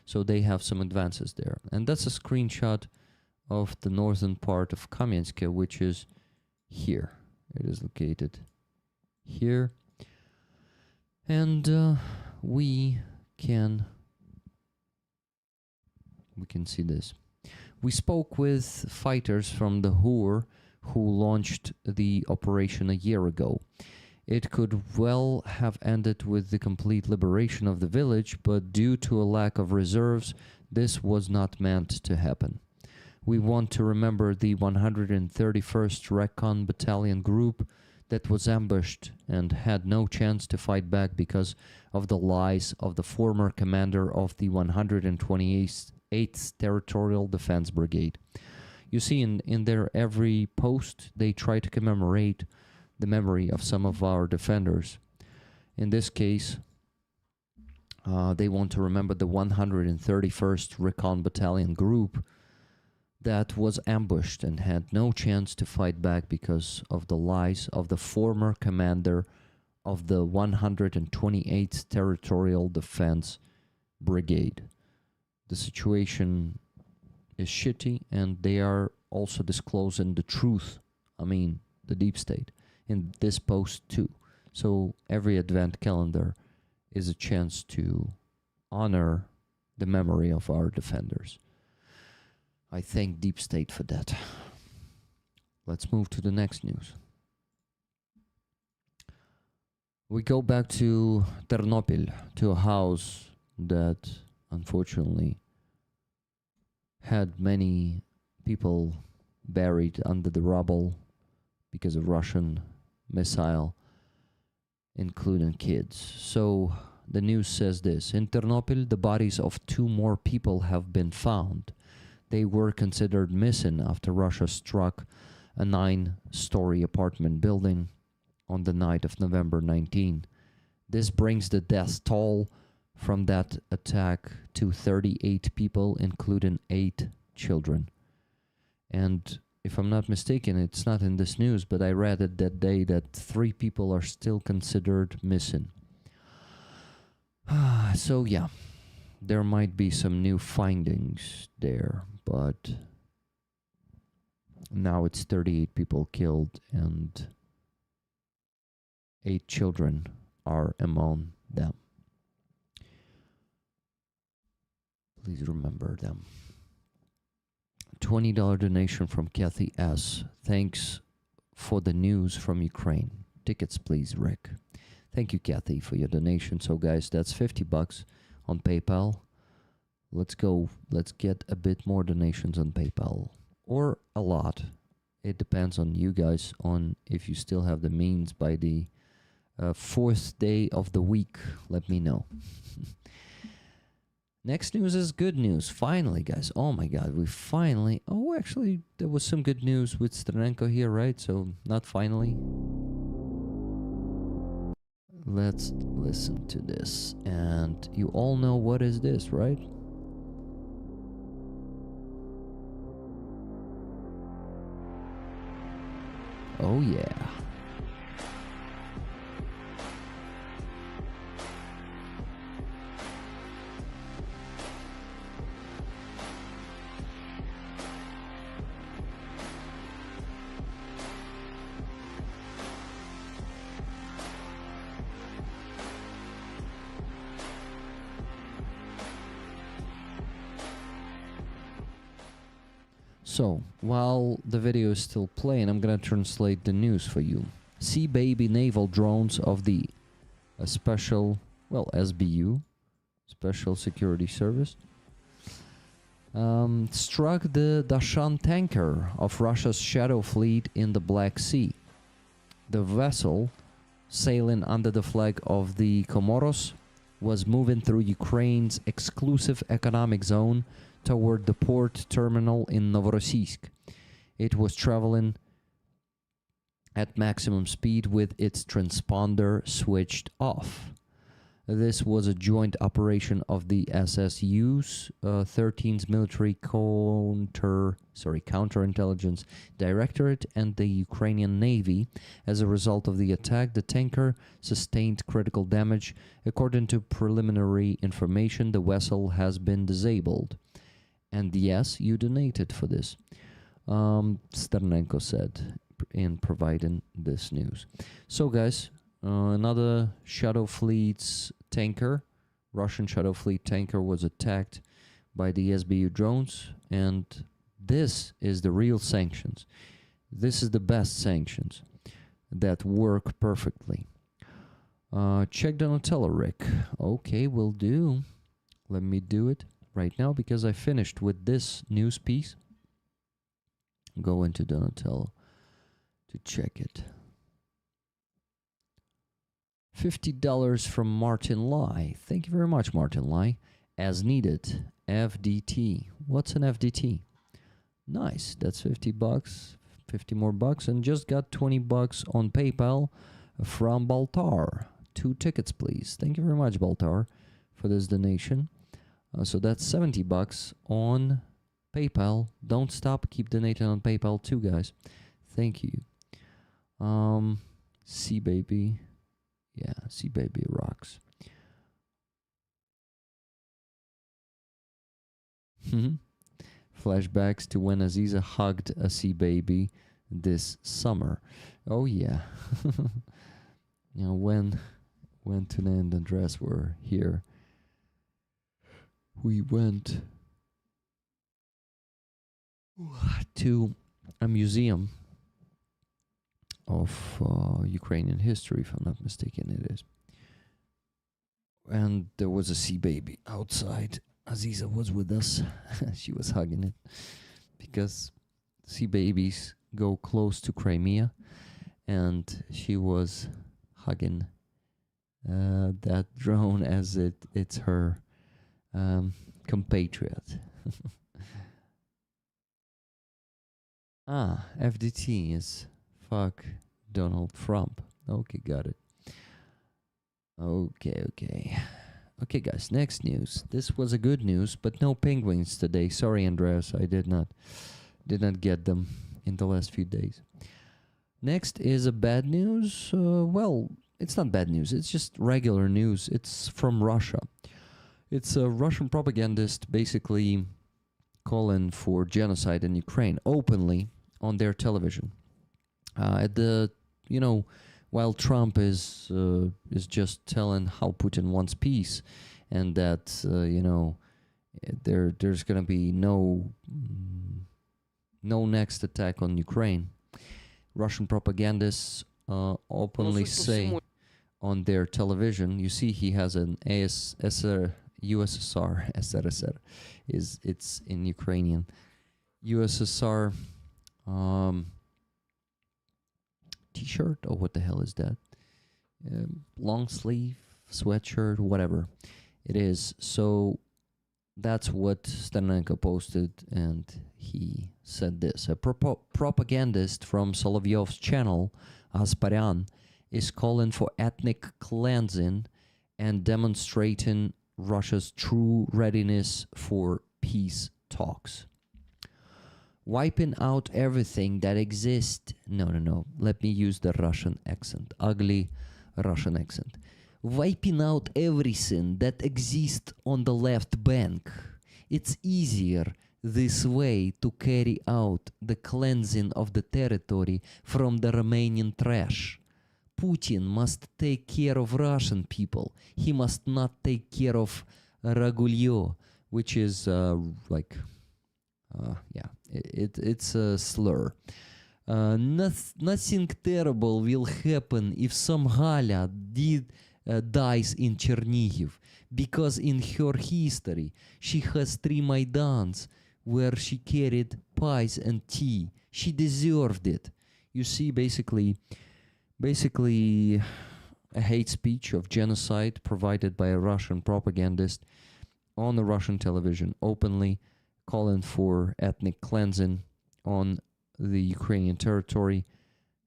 So they have some advances there. And that's a screenshot of the northern part of Kamienske, which is here. It is located here. And we can see this. We spoke with fighters from the HUR who launched the operation a year ago. It could well have ended with the complete recon of the village, but due to a lack of reserves, this was not meant to happen. We want to remember the 131st Recon Battalion Group that was ambushed and had no chance to fight back because of the lies of the former commander of the 128th Territorial Defense Brigade. You see, in their every post, they try to commemorate the memory of some of our defenders. In this case, they want to remember the 131st Recon Battalion Group that was ambushed and had no chance to fight back because of the lies of the former commander of the 128th Territorial Defense Brigade. The situation is shitty, and they are also disclosing the truth, the deep state, in this post too. So every advent calendar is a chance to honor the memory of our defenders. I thank Deep State for that. Let's move to the next news. We go back to Ternopil, to a house that unfortunately had many people buried under the rubble because of Russian missile, including kids. So the news says this: in Ternopil, the bodies of 2 more people have been found. They were considered missing after Russia struck a 9-story apartment building on the night of November 19. This brings the death toll from that attack to 38 people, including 8 children. And if I'm not mistaken, it's not in this news, but I read it that day that 3 people are still considered missing. So yeah, there might be some new findings there, but now it's 38 people killed and 8 children are among them. Please remember them. $20 donation from Kathy S. Thanks for the news from Ukraine. Tickets, please, Rick. Thank you, Kathy, for your donation. So, guys, that's $50 on PayPal. Let's go. Let's get a bit more donations on PayPal. Or a lot. It depends on you guys, on if you still have the means by the 4th day of the week. Let me know. Next news is good news. Finally, guys. Oh my God, we finally... Oh, actually, there was some good news with Stranenko here, right? So, not finally. Let's listen to this. And you all know what is this, right? Oh yeah. So, while the video is still playing, I'm gonna translate the news for you. Sea Baby naval drones of the special, well, SBU, Special Security Service, struck the Dashan tanker of Russia's Shadow Fleet in the Black Sea. The vessel, sailing under the flag of the Comoros, was moving through Ukraine's exclusive economic zone toward the port terminal in Novorossiysk. It was traveling at maximum speed with its transponder switched off. This was a joint operation of the SSU's 13th Military Counterintelligence Directorate and the Ukrainian Navy. As a result of the attack, the tanker sustained critical damage. According to preliminary information, the vessel has been disabled. And yes, you donated for this, Sternenko said in providing this news. So guys, another Shadow Fleet's tanker, Russian Shadow Fleet tanker, was attacked by the SBU drones, and this is the real sanctions. This is the best sanctions that work perfectly. Check Donatello, Rick. Okay, will do. Let me do it right now because I finished with this news piece. Go into Donatello to check it. $50 from Martin Lai. Thank you very much, Martin Lai. As needed. FDT. What's an FDT? Nice. That's 50 bucks. 50 more bucks. And just got 20 bucks on PayPal from Baltar. 2 tickets, please. Thank you very much, Baltar, for this donation. So that's 70 bucks on PayPal. Don't stop. Keep donating on PayPal too, guys. Thank you. Sea Baby. Yeah, Sea Baby rocks. Flashbacks to when Aziza hugged a Sea Baby this summer. Oh yeah. You know, when Tuna and Andres were here, we went to a museum of Ukrainian history, if I'm not mistaken, it is. And there was a Sea Baby outside. Aziza was with us. She was hugging it because Sea Babies go close to Crimea, and she was hugging that drone as it's her compatriot. FDT is fuck Donald Trump. Okay, got it. Okay, guys, next news. This was a good news, but no penguins today. Sorry, Andreas, I did not get them in the last few days. Next is a bad news. Well, it's not bad news. It's just regular news. It's from Russia. It's a Russian propagandist basically calling for genocide in Ukraine openly on their television. While Trump is just telling how Putin wants peace, and that there's gonna be no next attack on Ukraine. Russian propagandists openly say on their television. You see, he has an USSR. It's in Ukrainian. USSR. T-shirt, or what the hell is that? Long sleeve sweatshirt, whatever it is. So that's what Sternenko posted, and he said this. A propagandist from Solovyov's channel, Asparyan, is calling for ethnic cleansing and demonstrating Russia's true readiness for peace talks. Wiping out everything that exists. No. Let me use the Russian accent. Ugly Russian accent. Wiping out everything that exists on the left bank. It's easier this way to carry out the cleansing of the territory from the Romanian trash. Putin must take care of Russian people. He must not take care of Ragulyo, which is It's a slur. Nothing terrible will happen if some Gala dies in Chernihiv, because in her history she has 3 Maidans where she carried pies and tea. She deserved it. You see, basically a hate speech of genocide provided by a Russian propagandist on the Russian television, openly calling for ethnic cleansing on the Ukrainian territory,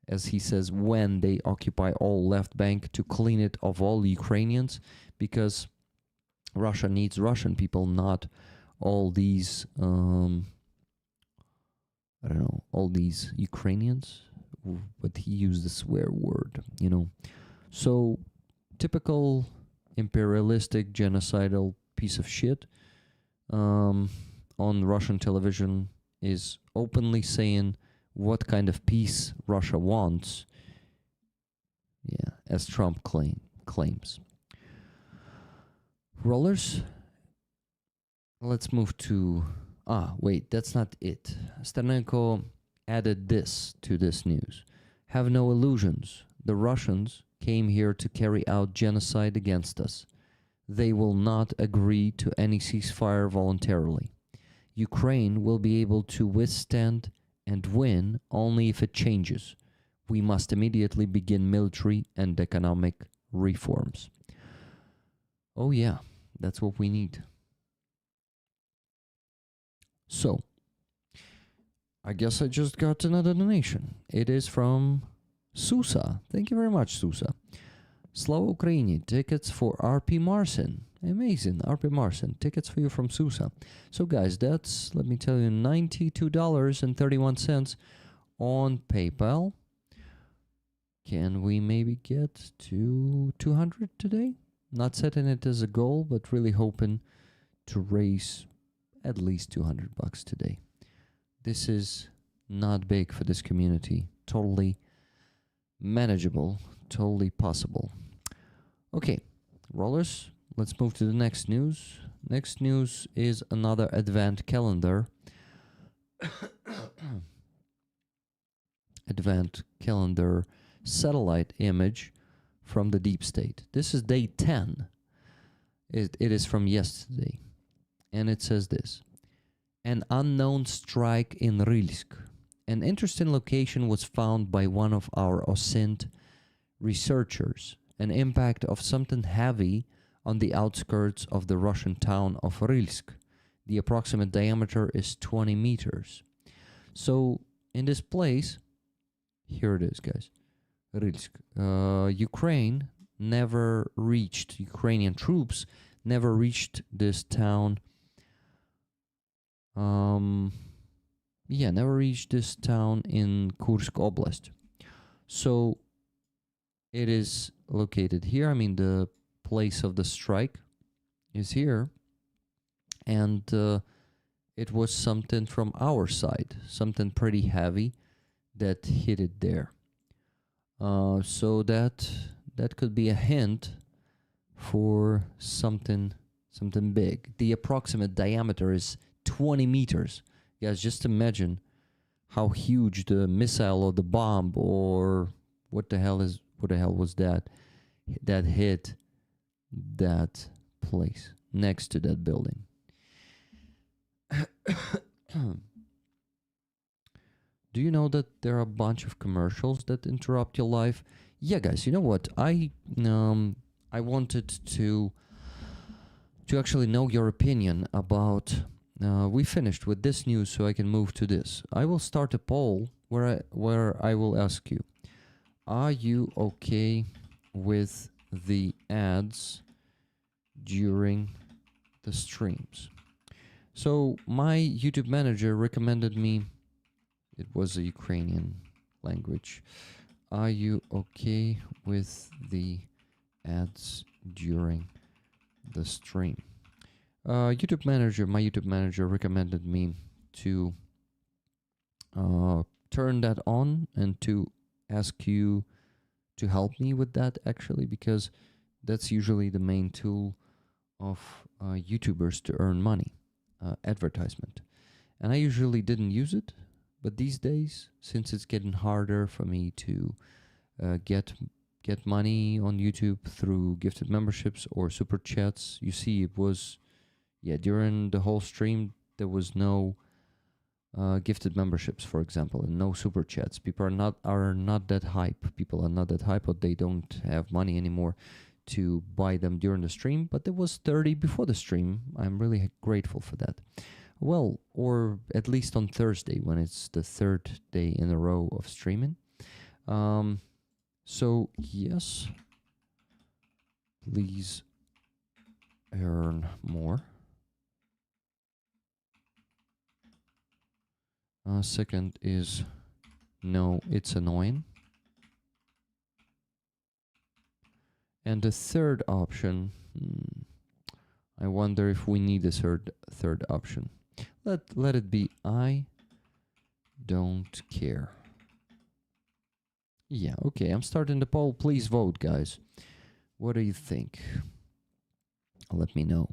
as he says, when they occupy all left bank, to clean it of all Ukrainians, because Russia needs Russian people, not all these all these Ukrainians. But he used the swear word, So, typical imperialistic, genocidal piece of shit on Russian television is openly saying what kind of peace Russia wants, as Trump claims. Rollers, let's move to... wait, that's not it. Sternenko added this to this news. Have no illusions. The Russians came here to carry out genocide against us. They will not agree to any ceasefire voluntarily. Ukraine will be able to withstand and win only if it changes. We must immediately begin military and economic reforms. Oh yeah, that's what we need. So, I guess I just got another donation. It is from Susa. Thank you very much, Susa. Slava Ukraini, tickets for RP Marcin. Amazing, RP Marcin. Tickets for you from Susa. So guys, that's, let me tell you, $92.31 on PayPal. Can we maybe get to 200 today? Not setting it as a goal, but really hoping to raise at least $200 today. This is not big for this community. Totally manageable, totally possible. Okay, rollers, let's move to the next news. Next news is another advent calendar. Advent calendar satellite image from the deep state. This is day 10. It is from yesterday. And it says this: an unknown strike in Rylsk. An interesting location was found by one of our OSINT researchers. An impact of something heavy on the outskirts of the Russian town of Rylsk. The approximate diameter is 20 meters. So, in this place, here it is, guys. Rylsk. Ukrainian troops never reached this town. Never reached this town in Kursk Oblast. So it is located here. I mean, the place of the strike is here. And it was something from our side, something pretty heavy that hit it there. So that could be a hint for something big. The approximate diameter is 20 meters. Guys, just imagine how huge the missile or the bomb or what the hell was that hit that place next to that building. Do you know that there are a bunch of commercials that interrupt your life? Yeah, guys, you know what? I wanted to actually know your opinion about... we finished with this news, so I can move to this. I will start a poll where I will ask you, are you okay with the ads during the streams? So my YouTube manager recommended me, it was a Ukrainian language, are you okay with the ads during the stream? My YouTube manager recommended me to turn that on and to ask you to help me with that, actually, because that's usually the main tool of YouTubers to earn money, advertisement. And I usually didn't use it, but these days, since it's getting harder for me to get money on YouTube through gifted memberships or super chats, you see, it was during the whole stream there was no gifted memberships, for example, and no super chats. People are not that hype. People are not that hype, but they don't have money anymore to buy them during the stream. But there was 30 before the stream. I'm really grateful for that. Well, or at least on Thursday when it's the third day in a row of streaming. So yes, please earn more. Second is no, it's annoying. And the third option, I wonder if we need a third option. Let it be I don't care. Yeah, okay, I'm starting the poll. Please vote, guys. What do you think? Let me know.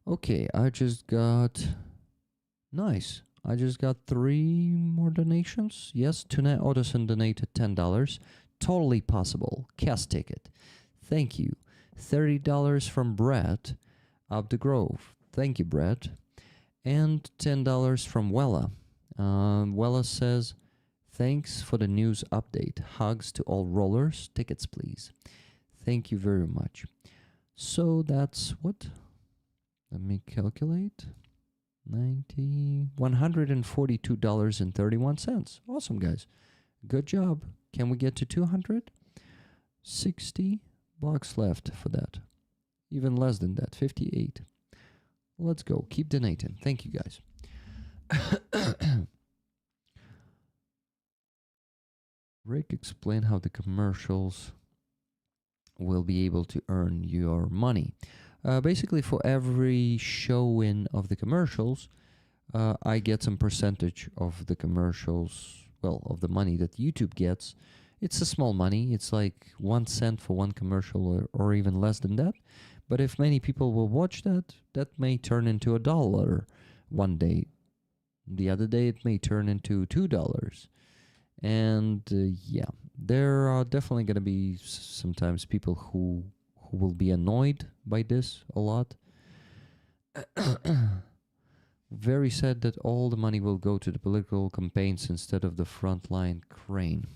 Okay, I just got... Nice. I just got 3 more donations. Yes, Tuna Otterson donated $10. Totally possible. Cast ticket. Thank you. $30 from Brett up the Grove. Thank you, Brett. And $10 from Wella. Wella says, thanks for the news update. Hugs to all rollers. Tickets, please. Thank you very much. So that's what? Let me calculate. $142.31. Awesome, guys. Good job. Can we get to 200? 60 bucks left for that. Even less than that, 58. Let's go. Keep donating. Thank you, guys. Rick, explain how the commercials will be able to earn your money. Basically, for every show-in of the commercials, I get some percentage of the commercials, well, of the money that YouTube gets. It's a small money. It's like 1 cent for one commercial or even less than that. But if many people will watch that, that may turn into $1 one day. The other day, it may turn into $2. And yeah, there are definitely going to be sometimes people who will be annoyed by this a lot. Very sad that all the money will go to the political campaigns instead of the frontline crane.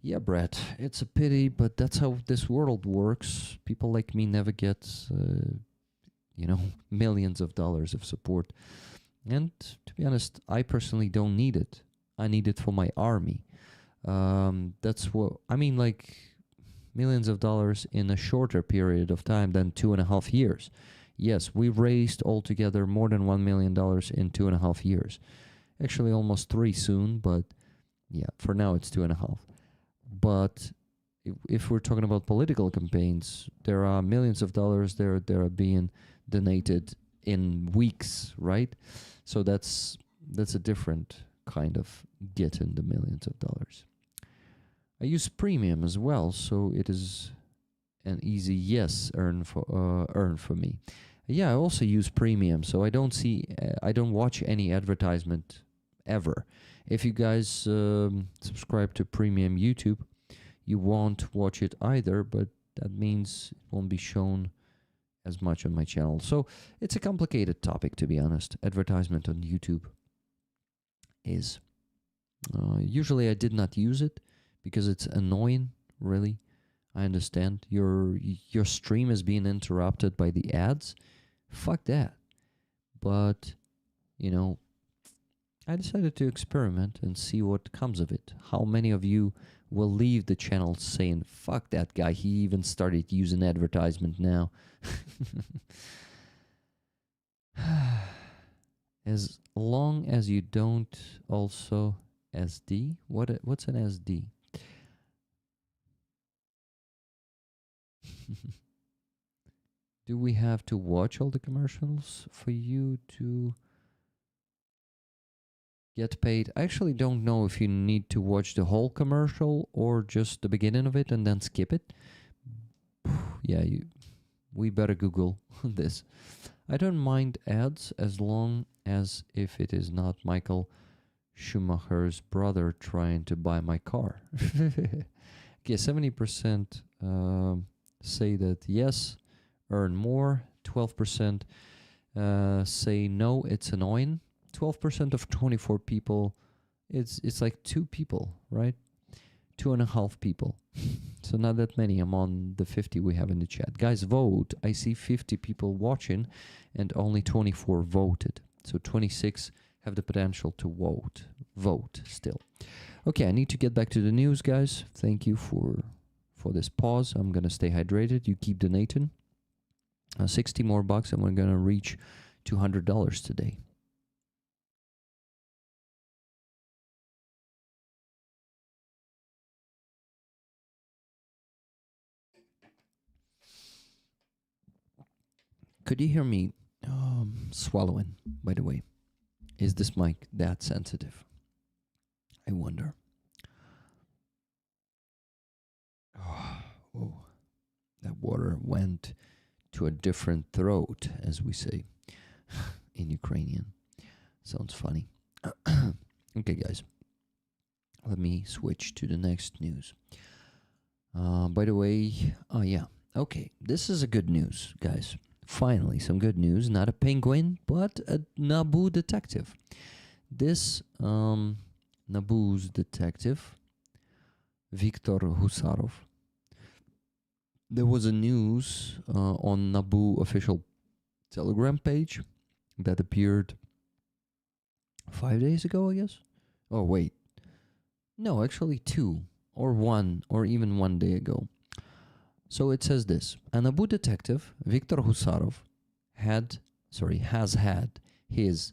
Yeah, Brett, it's a pity, but that's how this world works. People like me never get, millions of dollars of support. And to be honest, I personally don't need it. I need it for my army. That's what, I mean, like, millions of dollars in a shorter period of time than 2.5 years. Yes, we raised altogether more than $1 million in 2.5 years. Actually, almost 3 soon, but yeah, for now it's 2.5. But if we're talking about political campaigns, there are millions of dollars there are being donated in weeks, right? So that's a different kind of getting the millions of dollars. I use premium as well, so it is an easy yes earn for me. Yeah, I also use premium, so I don't watch any advertisement ever. If you guys subscribe to premium YouTube, you won't watch it either, but that means it won't be shown as much on my channel. So it's a complicated topic, to be honest. Advertisement on YouTube is usually I did not use it because it's annoying, really. I understand your stream is being interrupted by the ads. Fuck that. But, I decided to experiment and see what comes of it. How many of you will leave the channel saying, fuck that guy, he even started using advertisement now. As long as you don't also SD. What's an SD? Do we have to watch all the commercials for you to get paid? I actually don't know if you need to watch the whole commercial or just the beginning of it and then skip it. Yeah, we better Google this. I don't mind ads as long as if it is not Michael Schumacher's brother trying to buy my car. Okay, 70% say that yes, earn more. 12% say no, it's annoying. 12% of 24 people, it's like 2 people, right? 2.5 people. So not that many among the 50 we have in the chat. Guys, vote. I see 50 people watching and only 24 voted. So 26 have the potential to vote still. Okay, I need to get back to the news, guys. Thank you for this pause. I'm gonna stay hydrated. You keep donating. 60 more bucks and we're gonna reach $200 today. Could you hear me swallowing, by the way? Is this mic that sensitive? I wonder. Oh, that water went to a different throat, as we say in Ukrainian. Sounds funny. Okay, guys. Let me switch to the next news. By the way, yeah. Okay, this is a good news, guys. Finally, some good news. Not a penguin, but a NABU detective. This NABU's detective, Viktor Husarov. There was a news on NABU official Telegram page that appeared 5 days ago, I guess. Oh, wait. No, actually 2 or 1 or even 1 day ago. So it says this: a NABU detective, Viktor Husarov, has had his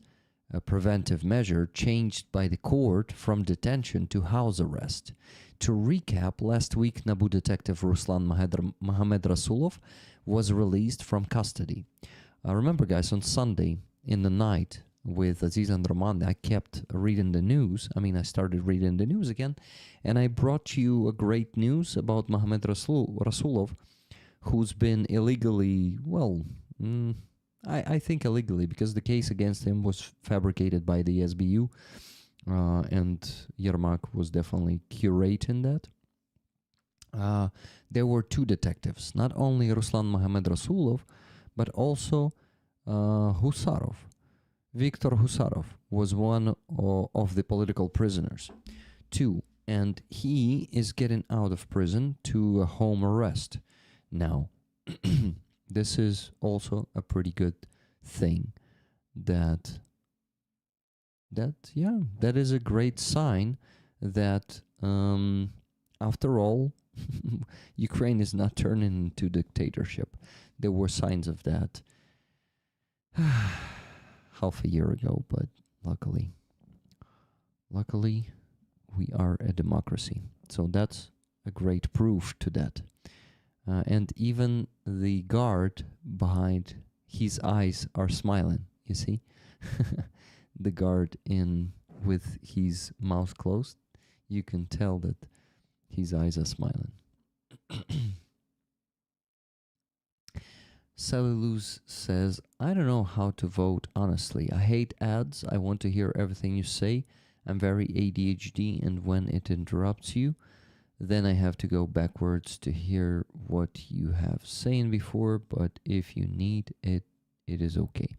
preventive measure changed by the court from detention to house arrest. To recap, last week NABU detective Ruslan Mohamed Rasulov was released from custody. Remember, guys, on Sunday in the night with Aziz and Roman, I kept reading the news. I started reading the news again, and I brought you a great news about Mohamed Rasulov, who's been illegally, I think illegally, because the case against him was fabricated by the SBU, and Yermak was definitely curating that. There were 2 detectives, not only Ruslan Mohamed Rasulov, but also Husarov. Viktor Husarov was one of the political prisoners, 2, and he is getting out of prison to a home arrest. Now, this is also a pretty good thing that is a great sign that after all, Ukraine is not turning into dictatorship. There were signs of that half a year ago, but luckily we are a democracy. So that's a great proof to that. And even the guard behind his eyes are smiling, you see? The guard with his mouth closed, you can tell that his eyes are smiling. Cellulose says, I don't know how to vote, honestly. I hate ads. I want to hear everything you say. I'm very ADHD, and when it interrupts you, then I have to go backwards to hear what you have saying before, but if you need it, it is okay.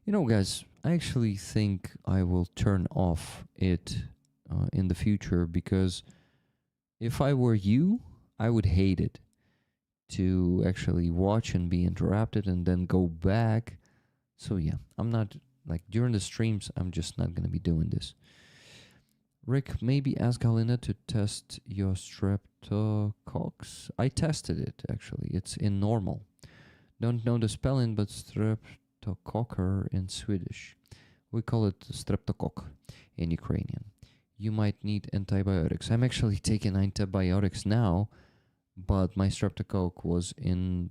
You know, guys, I actually think I will turn off it in the future, because if I were you, I would hate it to actually watch and be interrupted and then go back. So yeah, I'm not, like, during the streams, I'm just not going to be doing this. Rick, maybe ask Galina to test your streptococcus. I tested it, actually. It's in normal. Don't know the spelling, but streptococcus in Swedish. We call it streptococ in Ukrainian. You might need antibiotics. I'm actually taking antibiotics now, but my streptococcus was on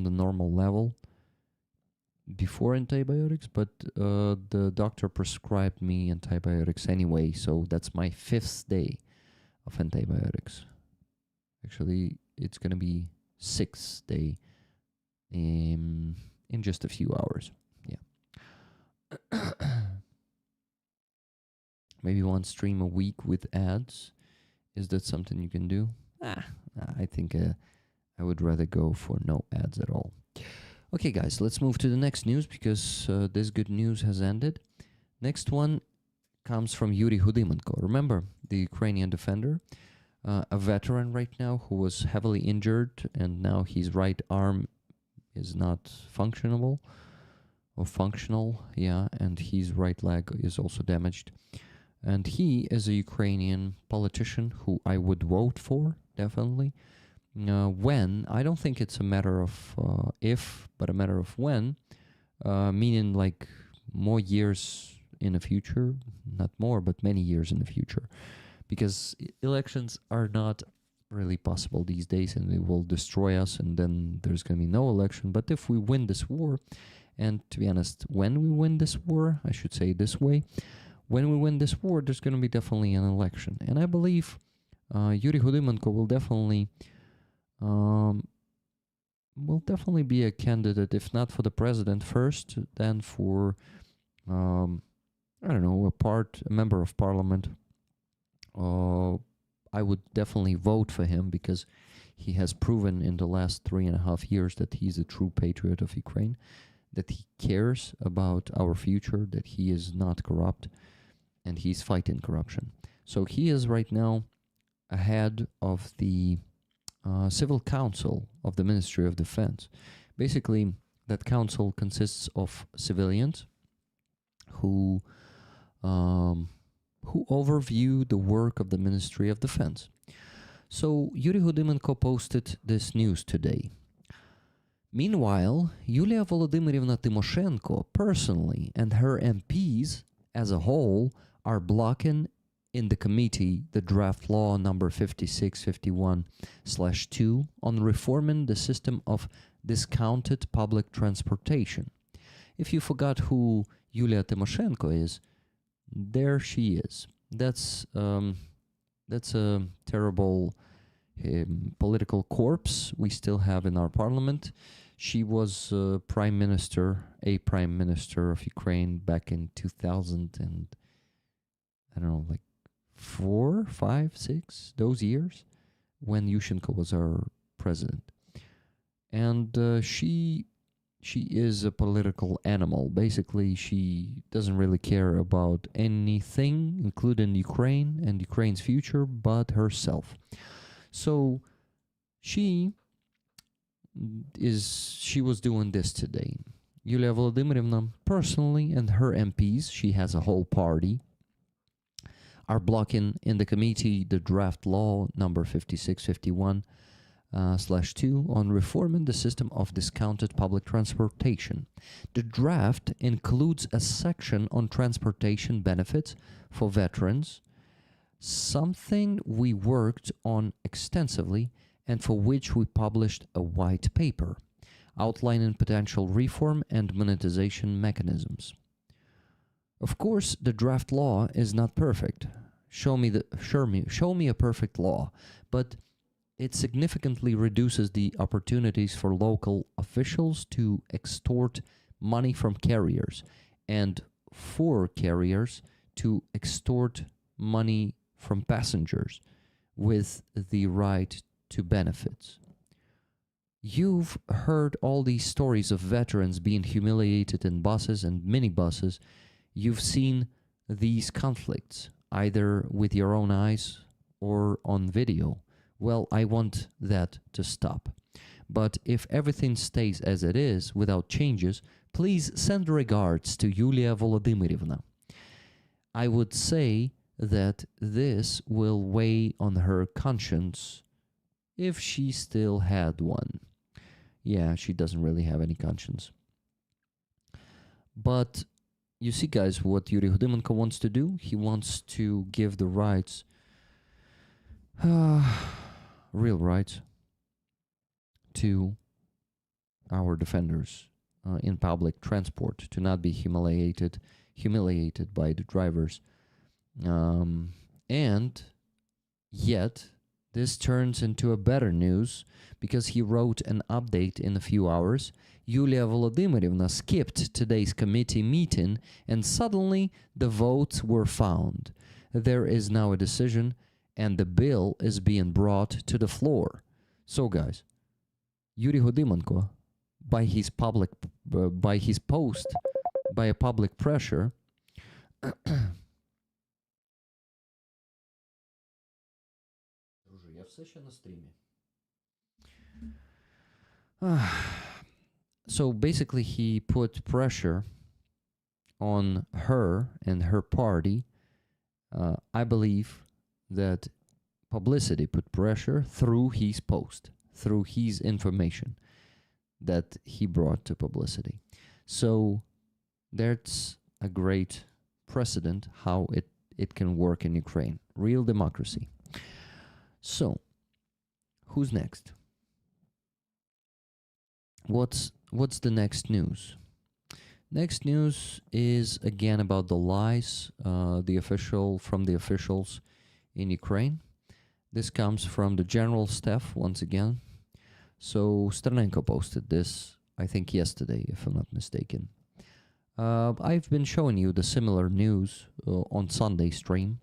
the normal level before antibiotics, but the doctor prescribed me antibiotics anyway, so that's my 5th day of antibiotics. Actually, it's gonna be 6th day in just a few hours. Yeah. Maybe one stream a week with ads. Is that something you can do? I think I would rather go for no ads at all. Okay, guys, let's move to the next news because this good news has ended. Next one comes from Yuri Hudymenko. Remember, the Ukrainian defender, a veteran right now who was heavily injured, and now his right arm is not functional, and his right leg is also damaged. And he is a Ukrainian politician who I would vote for, definitely. When, I don't think it's a matter of if, but a matter of when, meaning like more years in the future, not more, but many years in the future. Because elections are not really possible these days, and they will destroy us, and then there's going to be no election. But if we win this war, and to be honest, when we win this war, I should say it this way, when we win this war, there's going to be definitely an election. And I believe Yuri Hudymenko will definitely be a candidate, if not for the president first, then for, I don't know, a member of parliament. I would definitely vote for him because he has proven in the last 3.5 years that he's a true patriot of Ukraine, that he cares about our future, that he is not corrupt, and he's fighting corruption. So he is right now ahead of the Civil Council of the Ministry of Defense. Basically, that council consists of civilians who overview the work of the Ministry of Defense. So Yuri Hudymenko posted this news today. Meanwhile, Yulia Volodymyryvna Tymoshenko personally and her MPs as a whole are blocking in the committee the draft law number 5651/2 on reforming the system of discounted public transportation. If you forgot who Yulia Tymoshenko is, there she is. That's a terrible political corpse we still have in our parliament. She was prime minister of Ukraine back in 2000 and I don't know, like 4, 5, 6, those years when Yushchenko was our president. And she is a political animal. Basically, she doesn't really care about anything, including Ukraine and Ukraine's future, but herself. So she was doing this today. Yulia Volodymyryvna personally and her MPs, she has a whole party, are blocking in the committee the draft law number 5651/2 on reforming the system of discounted public transportation. The draft includes a section on transportation benefits for veterans, something we worked on extensively and for which we published a white paper outlining potential reform and monetization mechanisms. Of course, the draft law is not perfect. Show me a perfect law, but it significantly reduces the opportunities for local officials to extort money from carriers and for carriers to extort money from passengers with the right to benefits. You've heard all these stories of veterans being humiliated in buses and minibuses. You've seen these conflicts either with your own eyes or on video. Well, I want that to stop. But if everything stays as it is without changes, please send regards to Yulia Volodymyryvna. I would say that this will weigh on her conscience if she still had one. Yeah, she doesn't really have any conscience. But you see, guys, what Yuri Hudymenko wants to do? He wants to give the rights, real rights, to our defenders in public transport, to not be humiliated by the drivers. And yet, this turns into a better news because he wrote an update in a few hours. Yulia Volodymyryvna skipped today's committee meeting and suddenly the votes were found. There is now a decision and the bill is being brought to the floor. So guys, Yuri Hodymenko, by his post, by a public pressure, so basically he put pressure on her and her party. I believe that publicity put pressure through his post, through his information that he brought to publicity. So that's a great precedent how it can work in Ukraine. Real democracy. So, who's next? What's the next news? Next news is again about the lies from the officials in Ukraine. This comes from the general staff once again. So Sternenko posted this, I think yesterday, if I'm not mistaken. I've been showing you the similar news on Sunday stream,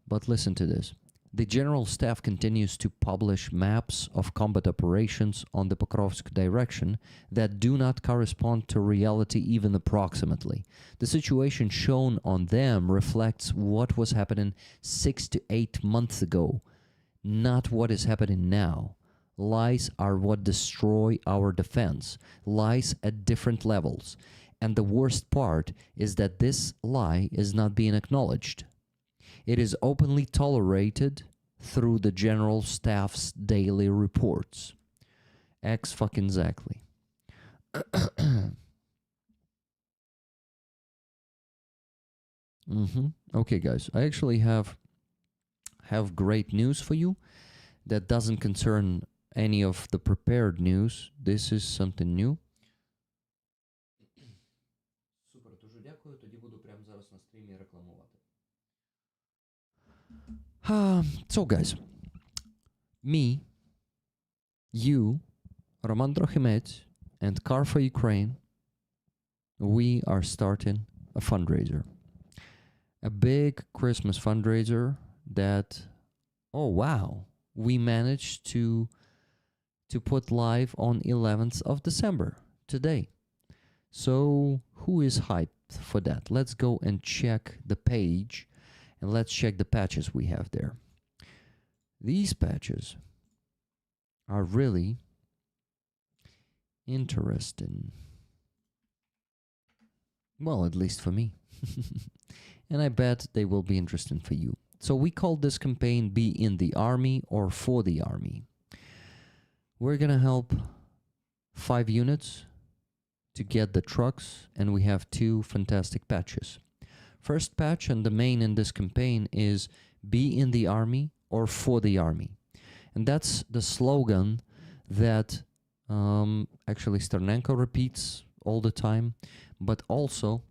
but listen to this. The general staff continues to publish maps of combat operations on the Pokrovsk direction that do not correspond to reality even approximately. The situation shown on them reflects what was happening 6 to 8 months ago, not what is happening now. Lies are what destroy our defense, lies at different levels. And the worst part is that this lie is not being acknowledged. It is openly tolerated through the general staff's daily reports. Exactly. Okay, guys, I actually have great news for you that doesn't concern any of the prepared news. This is something new. Супер, дуже дякую. Тоді буду прямо зараз на стрімі рекламувати. So guys, me, you, Roman Trochimets, and Car for Ukraine, we are starting a fundraiser. A big Christmas fundraiser that, oh wow, we managed to put live on 11th of December, today. So who is hyped for that? Let's go and check the page and let's check the patches we have there. These patches are really interesting. Well, at least for me. And I bet they will be interesting for you. So we call this campaign Be in the Army or For the Army. We're gonna help 5 units to get the trucks, and we have 2 fantastic patches. First patch and the main in this campaign is Be in the Army or For the Army. And that's the slogan that actually Sternenko repeats all the time, but also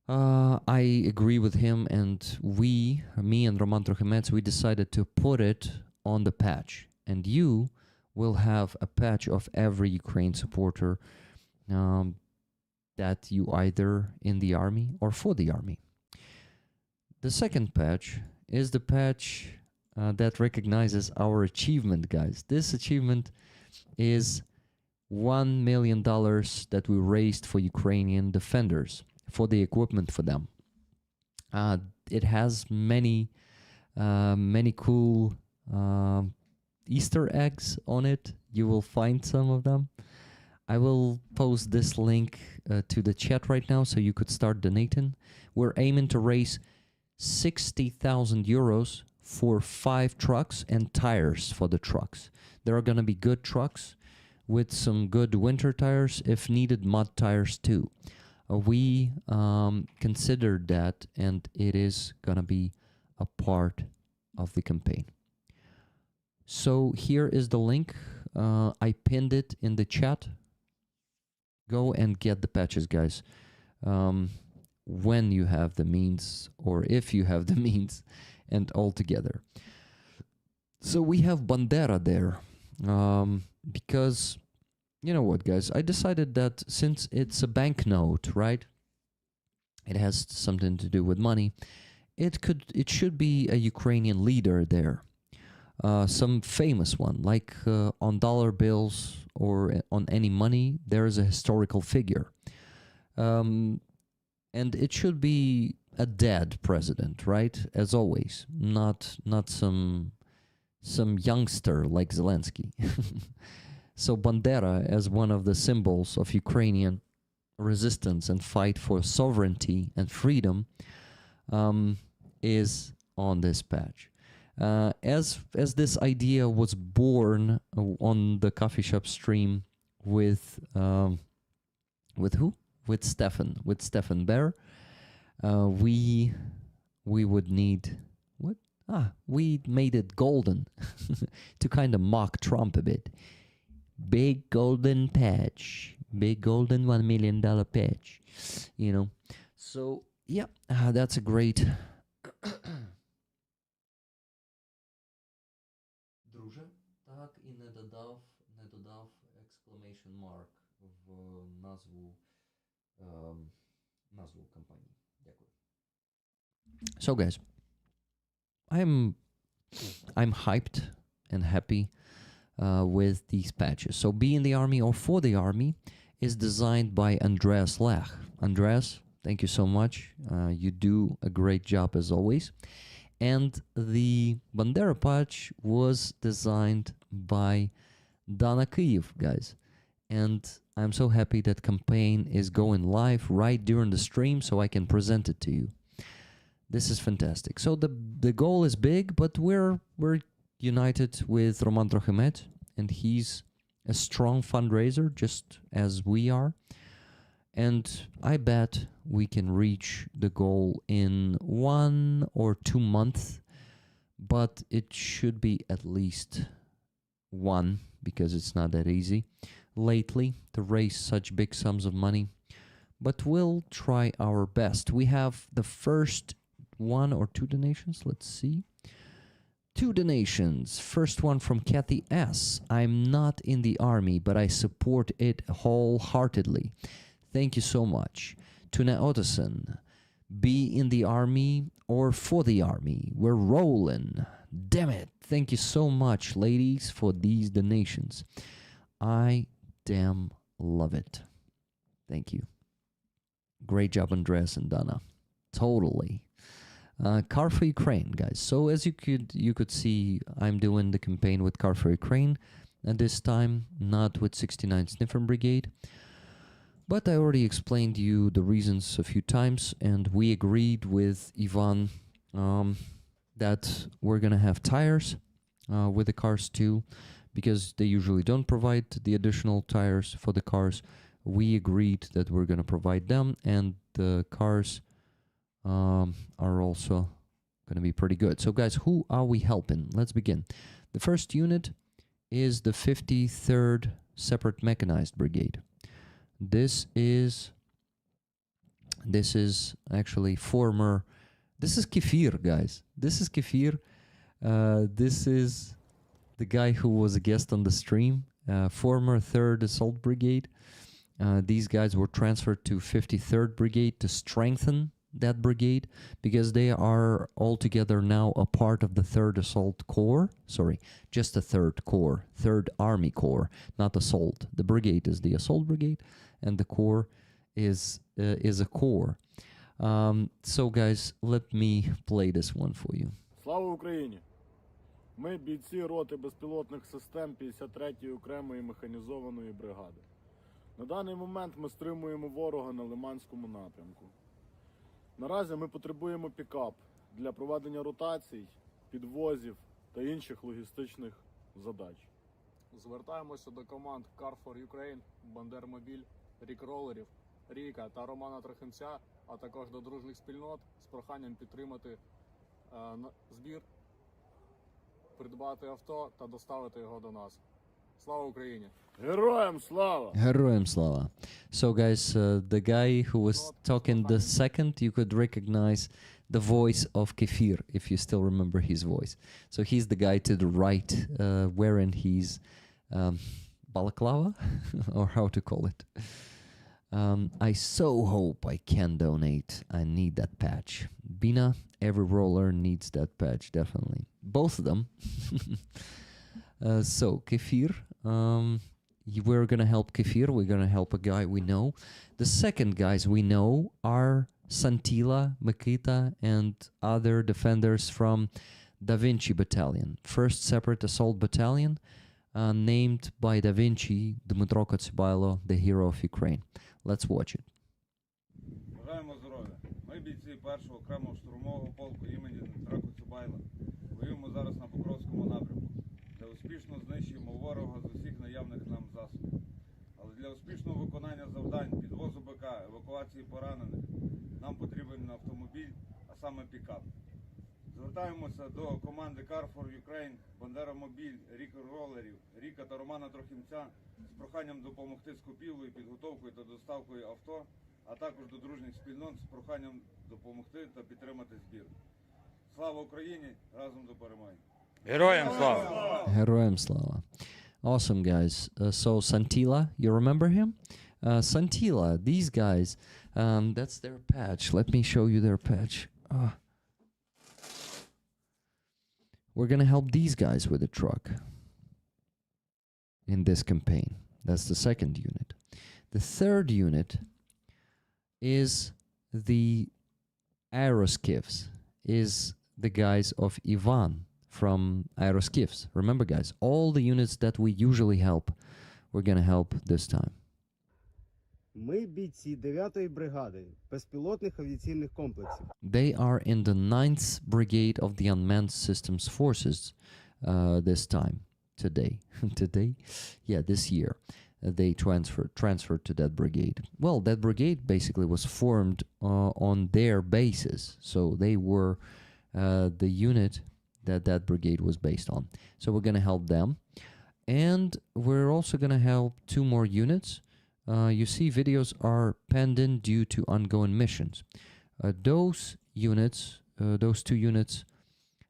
I agree with him, and me and Roman Trochimets, we decided to put it on the patch. And you will have a patch of every Ukraine supporter that you either in the army or for the army. The second patch is the patch that recognizes our achievement, guys. This achievement is $1 million that we raised for Ukrainian defenders, for the equipment for them. It has many cool Easter eggs on it. You will find some of them. I will post this link to the chat right now so you could start donating. We're aiming to raise 60,000 euros for 5 trucks and tires for the trucks. There are going to be good trucks with some good winter tires, if needed, mud tires too. We considered that, and it is going to be a part of the campaign. So here is the link. I pinned it in the chat. Go and get the patches, guys. When you have the means, or if you have the means, and all together. So we have Bandera there, because you know what, guys? I decided that since it's a banknote, right? It has something to do with money. It should be a Ukrainian leader there, some famous one, like on dollar bills or on any money. There is a historical figure, and it should be a dead president, right? As always, not some youngster like Zelensky. So Bandera, as one of the symbols of Ukrainian resistance and fight for sovereignty and freedom, is on this patch. As this idea was born on the coffee shop stream with who? With Stefan Bear, we would need what? We made it golden to kind of mock Trump a bit. Big golden patch, big golden $1 million patch, you know. So yeah, that's a great. Друже, так і не додав exclamation mark в назву компанії. Дякую. So guys, I'm hyped and happy with these patches. So Be in the Army or For the Army is designed by Andreas Lech. Andreas, thank you so much. You do a great job as always. And the Bandera patch was designed by Dana Kyiv, guys. And I'm so happy that campaign is going live right during the stream so I can present it to you. This is fantastic. So the goal is big, but we're united with Roman Trochemet, and he's a strong fundraiser just as we are. And I bet we can reach the goal in 1 or 2 months, but it should be at least 1 because it's not that easy lately to raise such big sums of money. But we'll try our best. We have the first 1 or 2 donations. Let's see. 2 donations. First one from Kathy S. I'm not in the army, but I support it wholeheartedly. Thank you so much. Tuna Ottoson. Be in the army or for the army. We're rolling. Damn it. Thank you so much, ladies, for these donations. I damn love it. Thank you. Great job, Andreas and Dana. Totally. Car for Ukraine, guys. So as you could see, I'm doing the campaign with Car for Ukraine, and this time not with 69 Sniffer Brigade. But I already explained you the reasons a few times, and we agreed with Ivan that we're gonna have tires with the cars too, because they usually don't provide the additional tires for the cars. We agreed that we're gonna provide them, and the cars are also gonna be pretty good. So guys, who are we helping? Let's begin. The first unit is the 53rd Separate Mechanized Brigade. This is actually former. This is Kefir, guys. This is Kefir. This is the guy who was a guest on the stream. Former 3rd Assault Brigade. These guys were transferred to 53rd Brigade to strengthen that brigade because they are altogether now a part of the 3rd Assault Corps. Sorry, just the 3rd Corps, 3rd Army Corps, not Assault. The brigade is the Assault Brigade, and the Corps is a Corps. So guys, let me play this one for you. Слава Україні! Ми бійці роти безпілотних систем 53-ї окремої механізованої бригади. На даний момент ми стримуємо ворога на Лиманському напрямку. Наразі ми потребуємо пікап для проведення ротацій, підвозів та інших логістичних задач. Звертаємося до команд Car for Ukraine, Бандермобіль, Рік-ролерів, Ріка та Романа Трохимця, а також до дружніх спільнот з проханням підтримати збір, придбати авто та доставити його до нас. Слава Україні! Героям слава! Heroem Slava. So, guys, the guy who was talking the second, you could recognize the voice of Kefir, if you still remember his voice. So he's the guy to the right, wearing his balaclava, or how to call it. I so hope I can donate. I need that patch. Bina, every roller needs that patch, definitely. Both of them. So, Kefir, we're gonna help Kefir. We're gonna help a guy we know. The second guys we know are Santila, Makita, and other defenders from Da Vinci Battalion, first separate assault battalion, named by Da Vinci, Dmytro Kotsibailo, the hero of Ukraine. Let's watch it. Бажаємо здоров'я. Ми бійці першого окремого штурмового полку імені Дмитра Коцюбайла. Воюємо зараз на Покровському напрямку, де успішно знищуємо ворога з усіх наявних нам засобів. Але для успішного виконання завдань, підвозу БК, евакуації поранених, нам потрібен автомобіль, а саме пікап. Звертаємося до команди Carfor Ukraine, Бандеромобіль, Рік-ролерів, Ріка та Романа Трохимця з проханням допомогти з купівлею, підготовкою та доставкою авто, а також до дружніх спільнот з проханням допомогти та підтримати збір. Слава Україні! Разом до перемоги! Героям слава! Heroem Slava. Awesome, guys. So, Santila, you remember him? Santila, these guys, that's their patch. Let me show you their patch. We're going to help these guys with the truck in this campaign. That's the second unit. The third unit is the Aeroskivs, is the guys of Ivan from Aeroskivs. Remember, guys, all the units that we usually help, we're going to help this time. Ми бійці 9-ї бригади безпілотних авіаційних комплексів. They are in the 9th Brigade of the Unmanned Systems Forces this time, today. Today? Yeah, this year. They transferred to that brigade. Well, that brigade basically was formed on their basis. So they were the unit that that brigade was based on. So we're going to help them. And we're also going to help 2 more units. You see, videos are pending due to ongoing missions. Those units, those 2 units,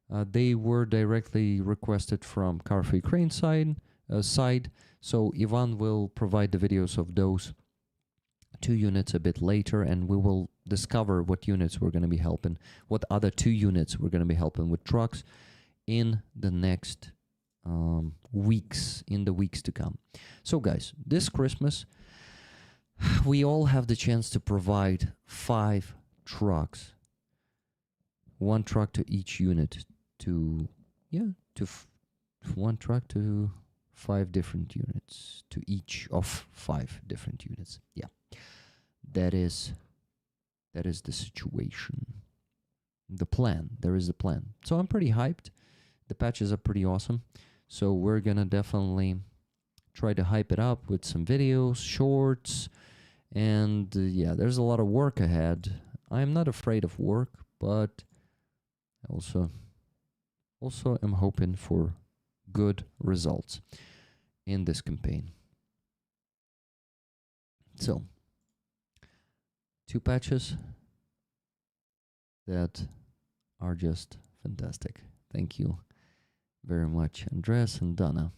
they were directly requested from Carfor Ukraine side. So Ivan will provide the videos of those 2 units a bit later, and we will discover what units we're going to be helping, what other 2 units we're going to be helping with trucks in the next weeks, in the weeks to come. So, guys, this Christmas, we all have the chance to provide 5 trucks, 1 truck to each unit, to 1 truck to 5 different units, to each of 5 different units. Yeah, that is the situation, the plan. There is a plan. So I'm pretty hyped. The patches are pretty awesome. So we're gonna definitely try to hype it up with some videos, shorts, and yeah, there's a lot of work ahead. I'm not afraid of work, but also am hoping for good results in this campaign. So, 2 patches that are just fantastic. Thank you very much, Andres and Donna.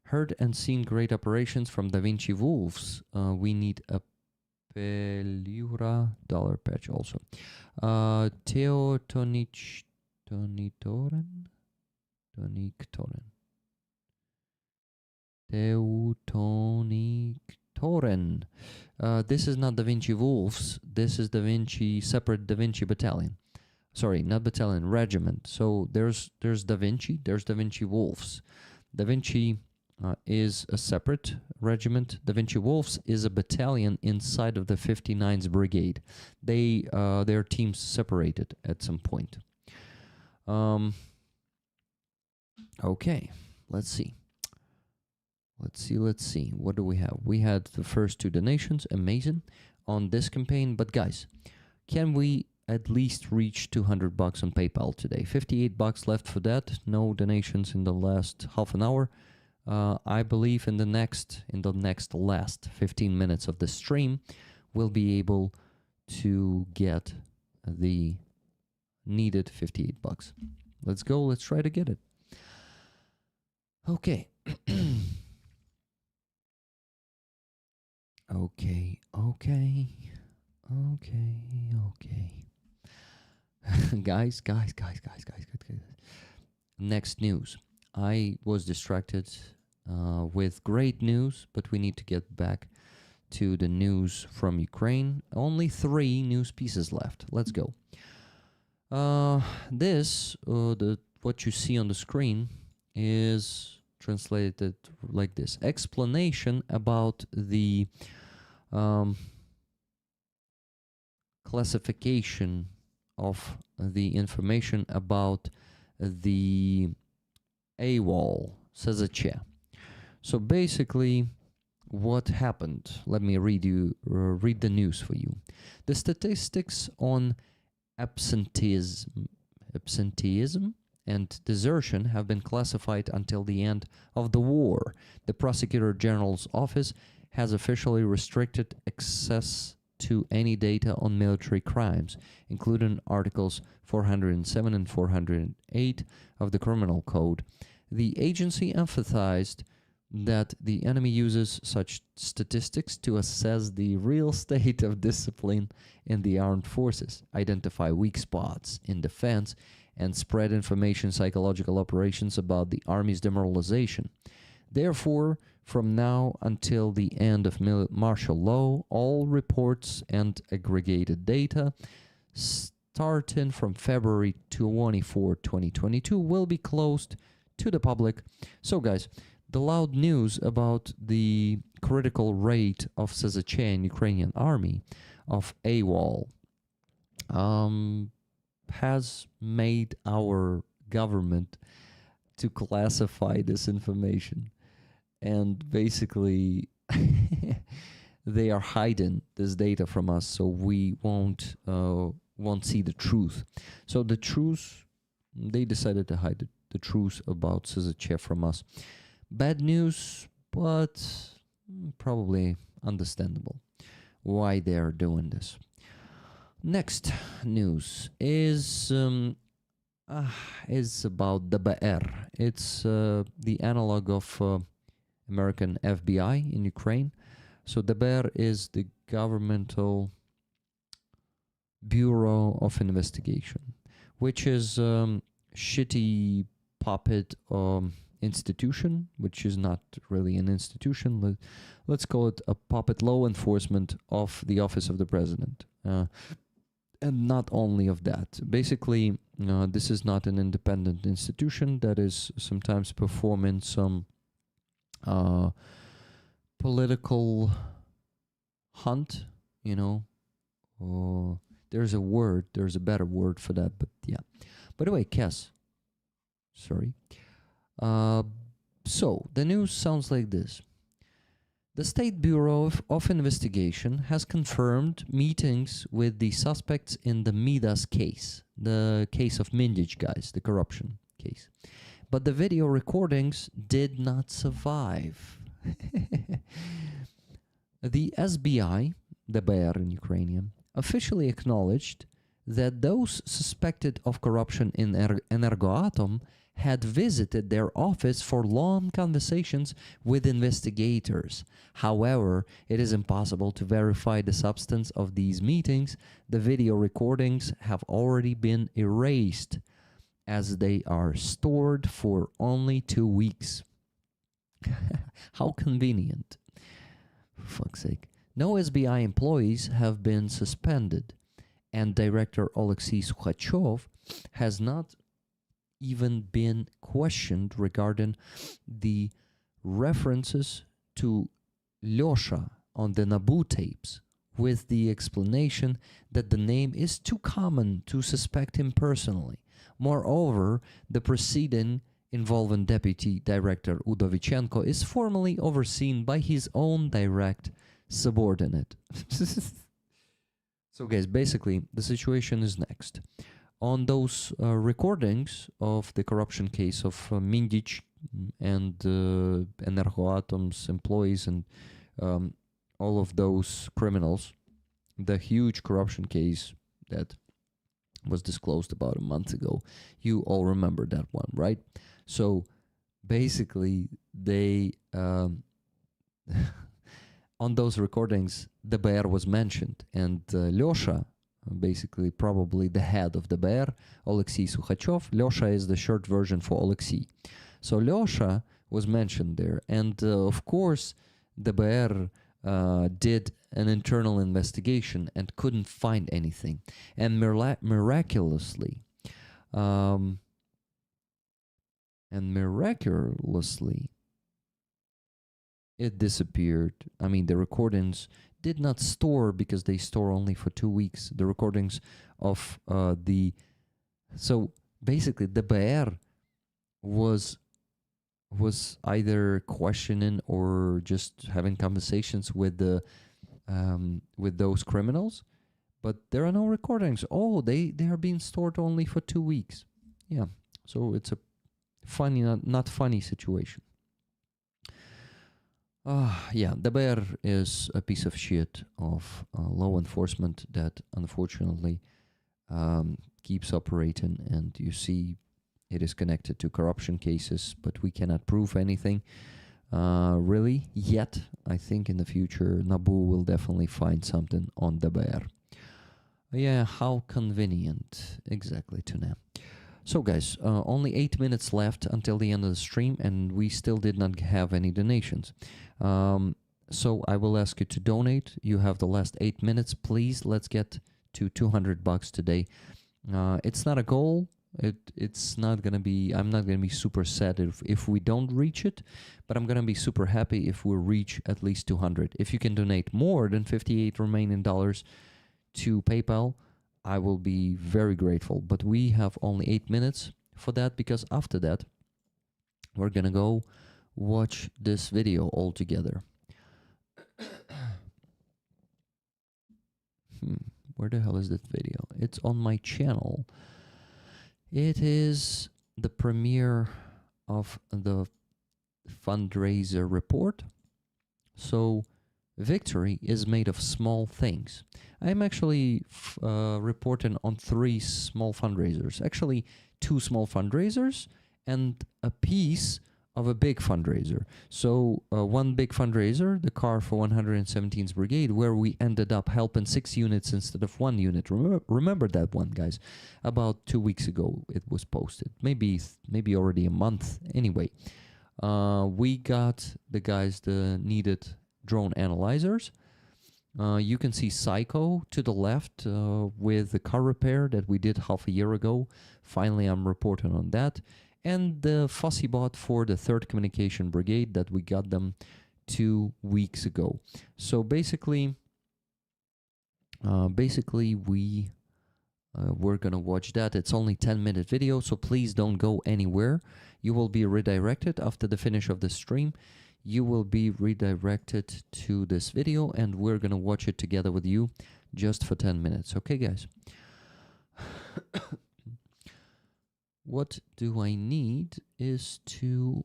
Heard and seen great operations from Da Vinci Wolves. We need a Pelura dollar patch also. Teo Toniktoren. Teutonictoren. This is not Da Vinci Wolves. This is Da Vinci, separate Da Vinci Battalion. Sorry, not battalion, regiment. So there's Da Vinci, there's Da Vinci Wolves. Da Vinci is a separate regiment. Da Vinci Wolves is a battalion inside of the 59th Brigade. Their teams separated at some point. Okay, let's see. Let's see. What do we have? We had the first 2 donations, amazing, on this campaign. But guys, can we at least reach $200 on PayPal today. $58 left for that. No donations in the last half an hour. I believe in the next last 15 minutes of the stream, we'll be able to get the needed $58. Let's go. Let's try to get it. Okay. Okay. Guys. Next news. I was distracted with great news, but we need to get back to the news from Ukraine. Only 3 news pieces left. Let's go. What you see on the screen is translated like this: explanation about the classification of the information about the AWOL, SZČ. So basically, what happened? Let me read the news for you. The statistics on absenteeism and desertion have been classified until the end of the war. The Prosecutor General's office has officially restricted access to any data on military crimes, including Articles 407 and 408 of the Criminal Code. The agency emphasized that the enemy uses such statistics to assess the real state of discipline in the armed forces, identify weak spots in defense, and spread information psychological operations about the army's demoralization. Therefore, from now until the end of martial law, all reports and aggregated data starting from February 24, 2022 will be closed to the public. So guys, the loud news about the critical rate of SZČ in Ukrainian army, of AWOL, has made our government to classify this information. And basically, they are hiding this data from us, so we won't see the truth. So the truth, they decided to hide the truth about SZČ from us. Bad news, but probably understandable why they are doing this. Next news is about DBR. It's the analog of American FBI in Ukraine. So DBR is the governmental Bureau of Investigation, which is shitty puppet institution, which is not really an institution. Let's call it a puppet law enforcement of the office of the president. And not only of that. Basically, this is not an independent institution that is sometimes performing some political hunt, there's a better word for that, but yeah. By the way, Kes, sorry. So, the news sounds like this. The State Bureau of Investigation has confirmed meetings with the suspects in the Midas case, the case of Mindic guys, the corruption case. But the video recordings did not survive. The SBI, the DBR in Ukrainian, officially acknowledged that those suspected of corruption in Energoatom had visited their office for long conversations with investigators. However, it is impossible to verify the substance of these meetings. The video recordings have already been erased, as they are stored for only 2 weeks. How convenient. For fuck's sake. No SBI employees have been suspended, and Director Oleksiy Sukhachov has not even been questioned regarding the references to Lyosha on the NABU tapes, with the explanation that the name is too common to suspect him personally. Moreover, the proceeding involving Deputy Director Udovichenko is formally overseen by his own direct subordinate. So So, guys, basically, the situation is next. On those recordings of the corruption case of Mindic and Energoatom's employees and all of those criminals, the huge corruption case that was disclosed about a month ago, you all remember that one, right? So, basically, they... on those recordings, the Bear was mentioned, and Lyosha, basically probably the head of the Bear, Alexei Sukhachev. Lyosha is the short version for Alexei. So Lyosha was mentioned there, and of course, the Bear did an internal investigation and couldn't find anything, and miraculously, it disappeared. I mean, the recordings did not store because they store only for 2 weeks. The recordings of so basically the Bear was either questioning or just having conversations with those criminals, but there are no recordings. Oh, they are being stored only for 2 weeks. Yeah, so it's a funny, not funny situation. Yeah, the Bear is a piece of shit of law enforcement that unfortunately keeps operating, and you see it is connected to corruption cases, but we cannot prove anything really yet. I think in the future NABU will definitely find something on the Bear. Yeah, how convenient exactly to know. So guys, only 8 minutes left until the end of the stream, and we still did not have any donations. So I will ask you to donate. You have the last 8 minutes. Please, let's get to $200 today. It's not a goal. It's not gonna be. I'm not gonna be super sad if we don't reach it, but I'm gonna be super happy if we reach at least 200. If you can donate more than 58 remaining dollars to PayPal, I will be very grateful. But we have only 8 minutes for that, because after that, we're gonna go watch this video all together. Where the hell is that video? It's on my channel. It is the premiere of the fundraiser report. So victory is made of small things. I'm actually reporting on 3 small fundraisers. Actually, 2 small fundraisers and a piece of a big fundraiser. So one big fundraiser, the car for 117th Brigade, where we ended up helping 6 units instead of 1 unit. Remember that one, guys? About 2 weeks ago it was posted. Maybe already a month. Anyway, we got the guys the needed drone analyzers. You can see Psycho to the left with the car repair that we did half a year ago. Finally, I'm reporting on that. And the Fussy Bot for the 3rd Communication Brigade that we got them 2 weeks ago. So basically we're gonna watch that. It's only 10-minute video, so please don't go anywhere. You will be redirected after the finish of the stream. You will be redirected to this video, and we're gonna watch it together with you just for 10 minutes. Okay, guys? What do I need is to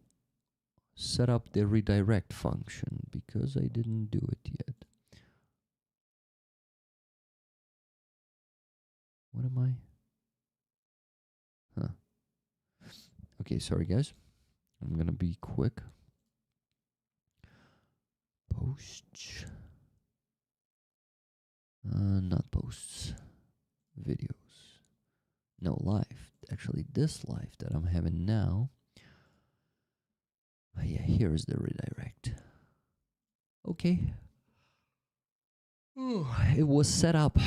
set up the redirect function, because I didn't do it yet. What am I? Okay, sorry guys. I'm gonna be quick. Posts. Not posts. Videos. No, live. Actually, this live that I'm having now. Oh, yeah, here is the redirect. Okay. It was set up.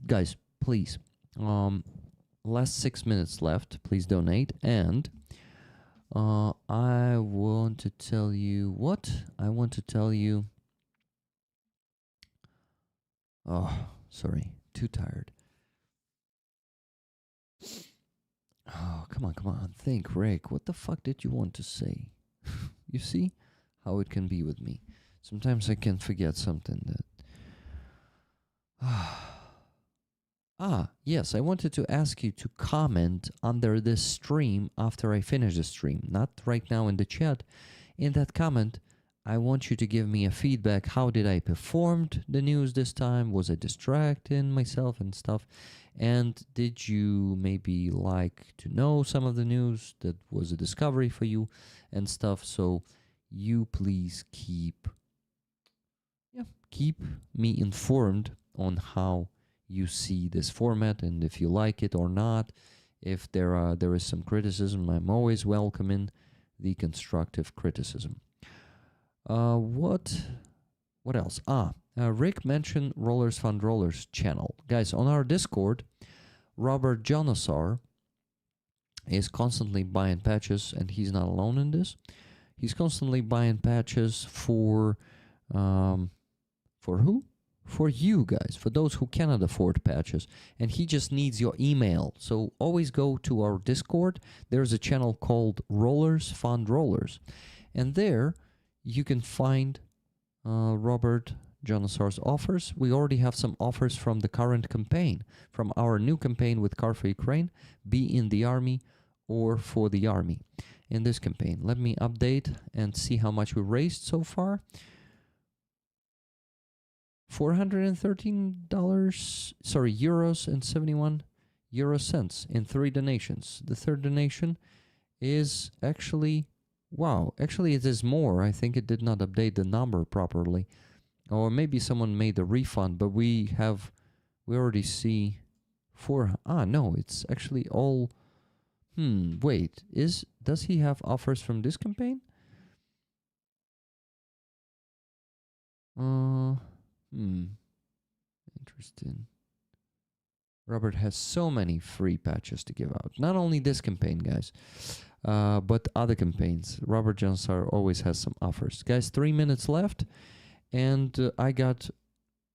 Guys, please. Last 6 minutes left. Please donate. And I want to tell you what? I want to tell you. Oh, sorry. Too tired. Oh, come on. Think, Rick. What the fuck did you want to say? You see how it can be with me. Sometimes I can forget something that... Yes, I wanted to ask you to comment under this stream after I finish the stream, not right now in the chat. In that comment, I want you to give me a feedback. How did I performed the news this time? Was I distracting myself and stuff? And did you maybe like to know some of the news that was a discovery for you and stuff? So you please keep me informed on how you see this format and if you like it or not. If there is some criticism, I'm always welcoming the constructive criticism. What else? Rick mentioned Rollers Fund Rollers channel. Guys, on our Discord, Robert Jonassar is constantly buying patches, and he's not alone in this. He's constantly buying patches for who? For you guys, for those who cannot afford patches, and he just needs your email. So always go to our Discord. There's a channel called Rollers Fund Rollers, and there you can find Robert Jonassar's offers. We already have some offers from the current campaign, from our new campaign with Car for Ukraine, Be in the Army, or For the Army. In this campaign, let me update and see how much we raised so far. $413, sorry, euros and 71 euro cents in 3 donations. The third donation is actually, wow, actually it is more. I think it did not update the number properly. Or maybe someone made a refund, but we already see no, it's actually all, wait, does he have offers from this campaign? Interesting. Robert has so many free patches to give out. Not only this campaign, guys, but other campaigns. Robert Jonassar always has some offers. Guys, 3 minutes left, and I got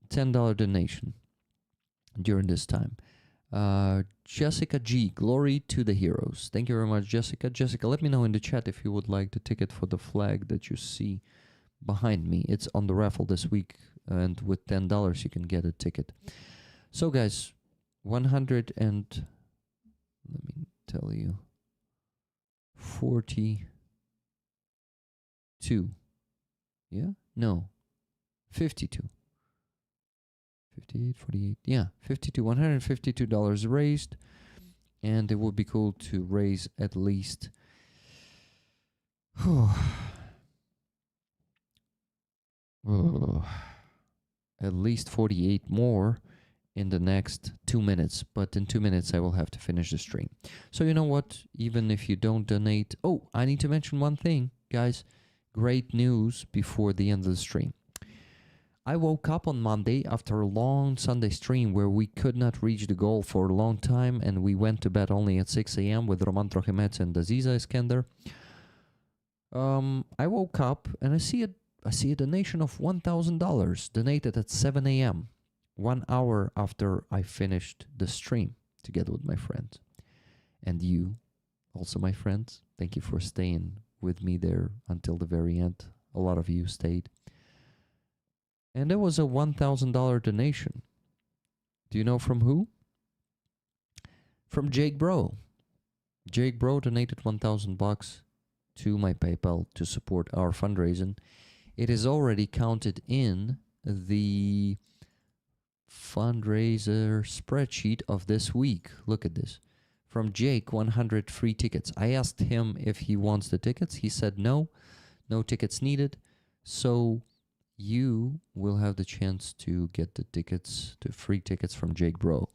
$10 donation during this time. Jessica G, Glory to the Heroes. Thank you very much, Jessica. Jessica, let me know in the chat if you would like the ticket for the flag that you see behind me. It's on the raffle this week, and with $10 you can get a ticket. So guys, 100 and let me tell you, 42. Yeah? No. 52. 58, 48. Yeah, 52. $152 raised, and it would be cool to raise at least at least 48 more in the next 2 minutes, but in 2 minutes I will have to finish the stream. So you know what, even if you don't donate, I need to mention one thing, guys. Great news before the end of the stream. I woke up on Monday after a long Sunday stream where we could not reach the goal for a long time, and we went to bed only at 6 a.m. with Roman Trochimets and Aziza Iskender. I woke up and I see a donation of $1,000 donated at 7 a.m., 1 hour after I finished the stream together with my friends. And you, also my friends, thank you for staying with me there until the very end. A lot of you stayed. And there was a $1,000 donation. Do you know from who? From Jake Bro. Jake Bro donated $1,000 to my PayPal to support our fundraising. It is already counted in the fundraiser spreadsheet of this week. Look at this. From Jake, 100 free tickets. I asked him if he wants the tickets. He said no tickets needed. So you will have the chance to get the tickets, the free tickets from Jake Bro.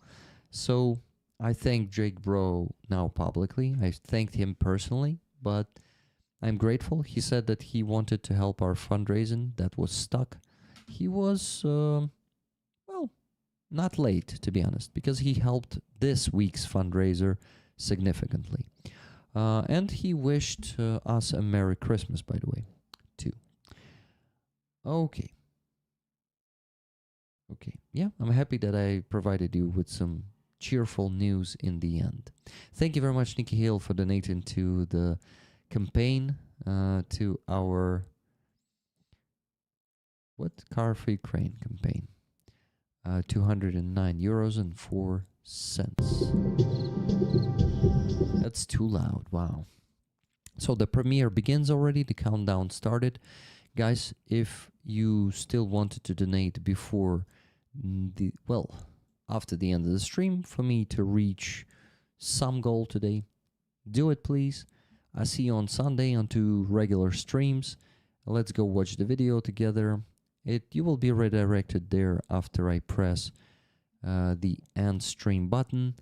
So I thank Jake Bro now publicly. I thanked him personally, but I'm grateful. He said that he wanted to help our fundraising that was stuck. He was, not late, to be honest, because he helped this week's fundraiser significantly. And he wished us a Merry Christmas, by the way, too. Okay. Yeah, I'm happy that I provided you with some cheerful news in the end. Thank you very much, Nikki Hill, for donating to the campaign, to our Car for Ukraine campaign. 209 euros and 4 cents. That's too loud. Wow. So the premiere begins already. The countdown started. Guys, if you still wanted to donate before after the end of the stream for me to reach some goal today, do it please. I see you on Sunday on 2 regular streams. Let's go watch the video together. You will be redirected there after I press the end stream button.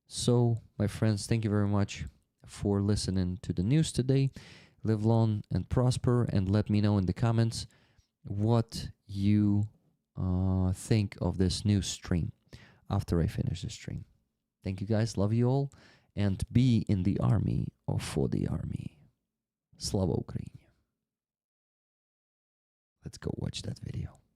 So, my friends, thank you very much for listening to the news today. Live long and prosper, and let me know in the comments what you think of this news stream after I finish the stream. Thank you guys, love you all, and be in the army or for the army. Slava Ukraini. Let's go watch that video.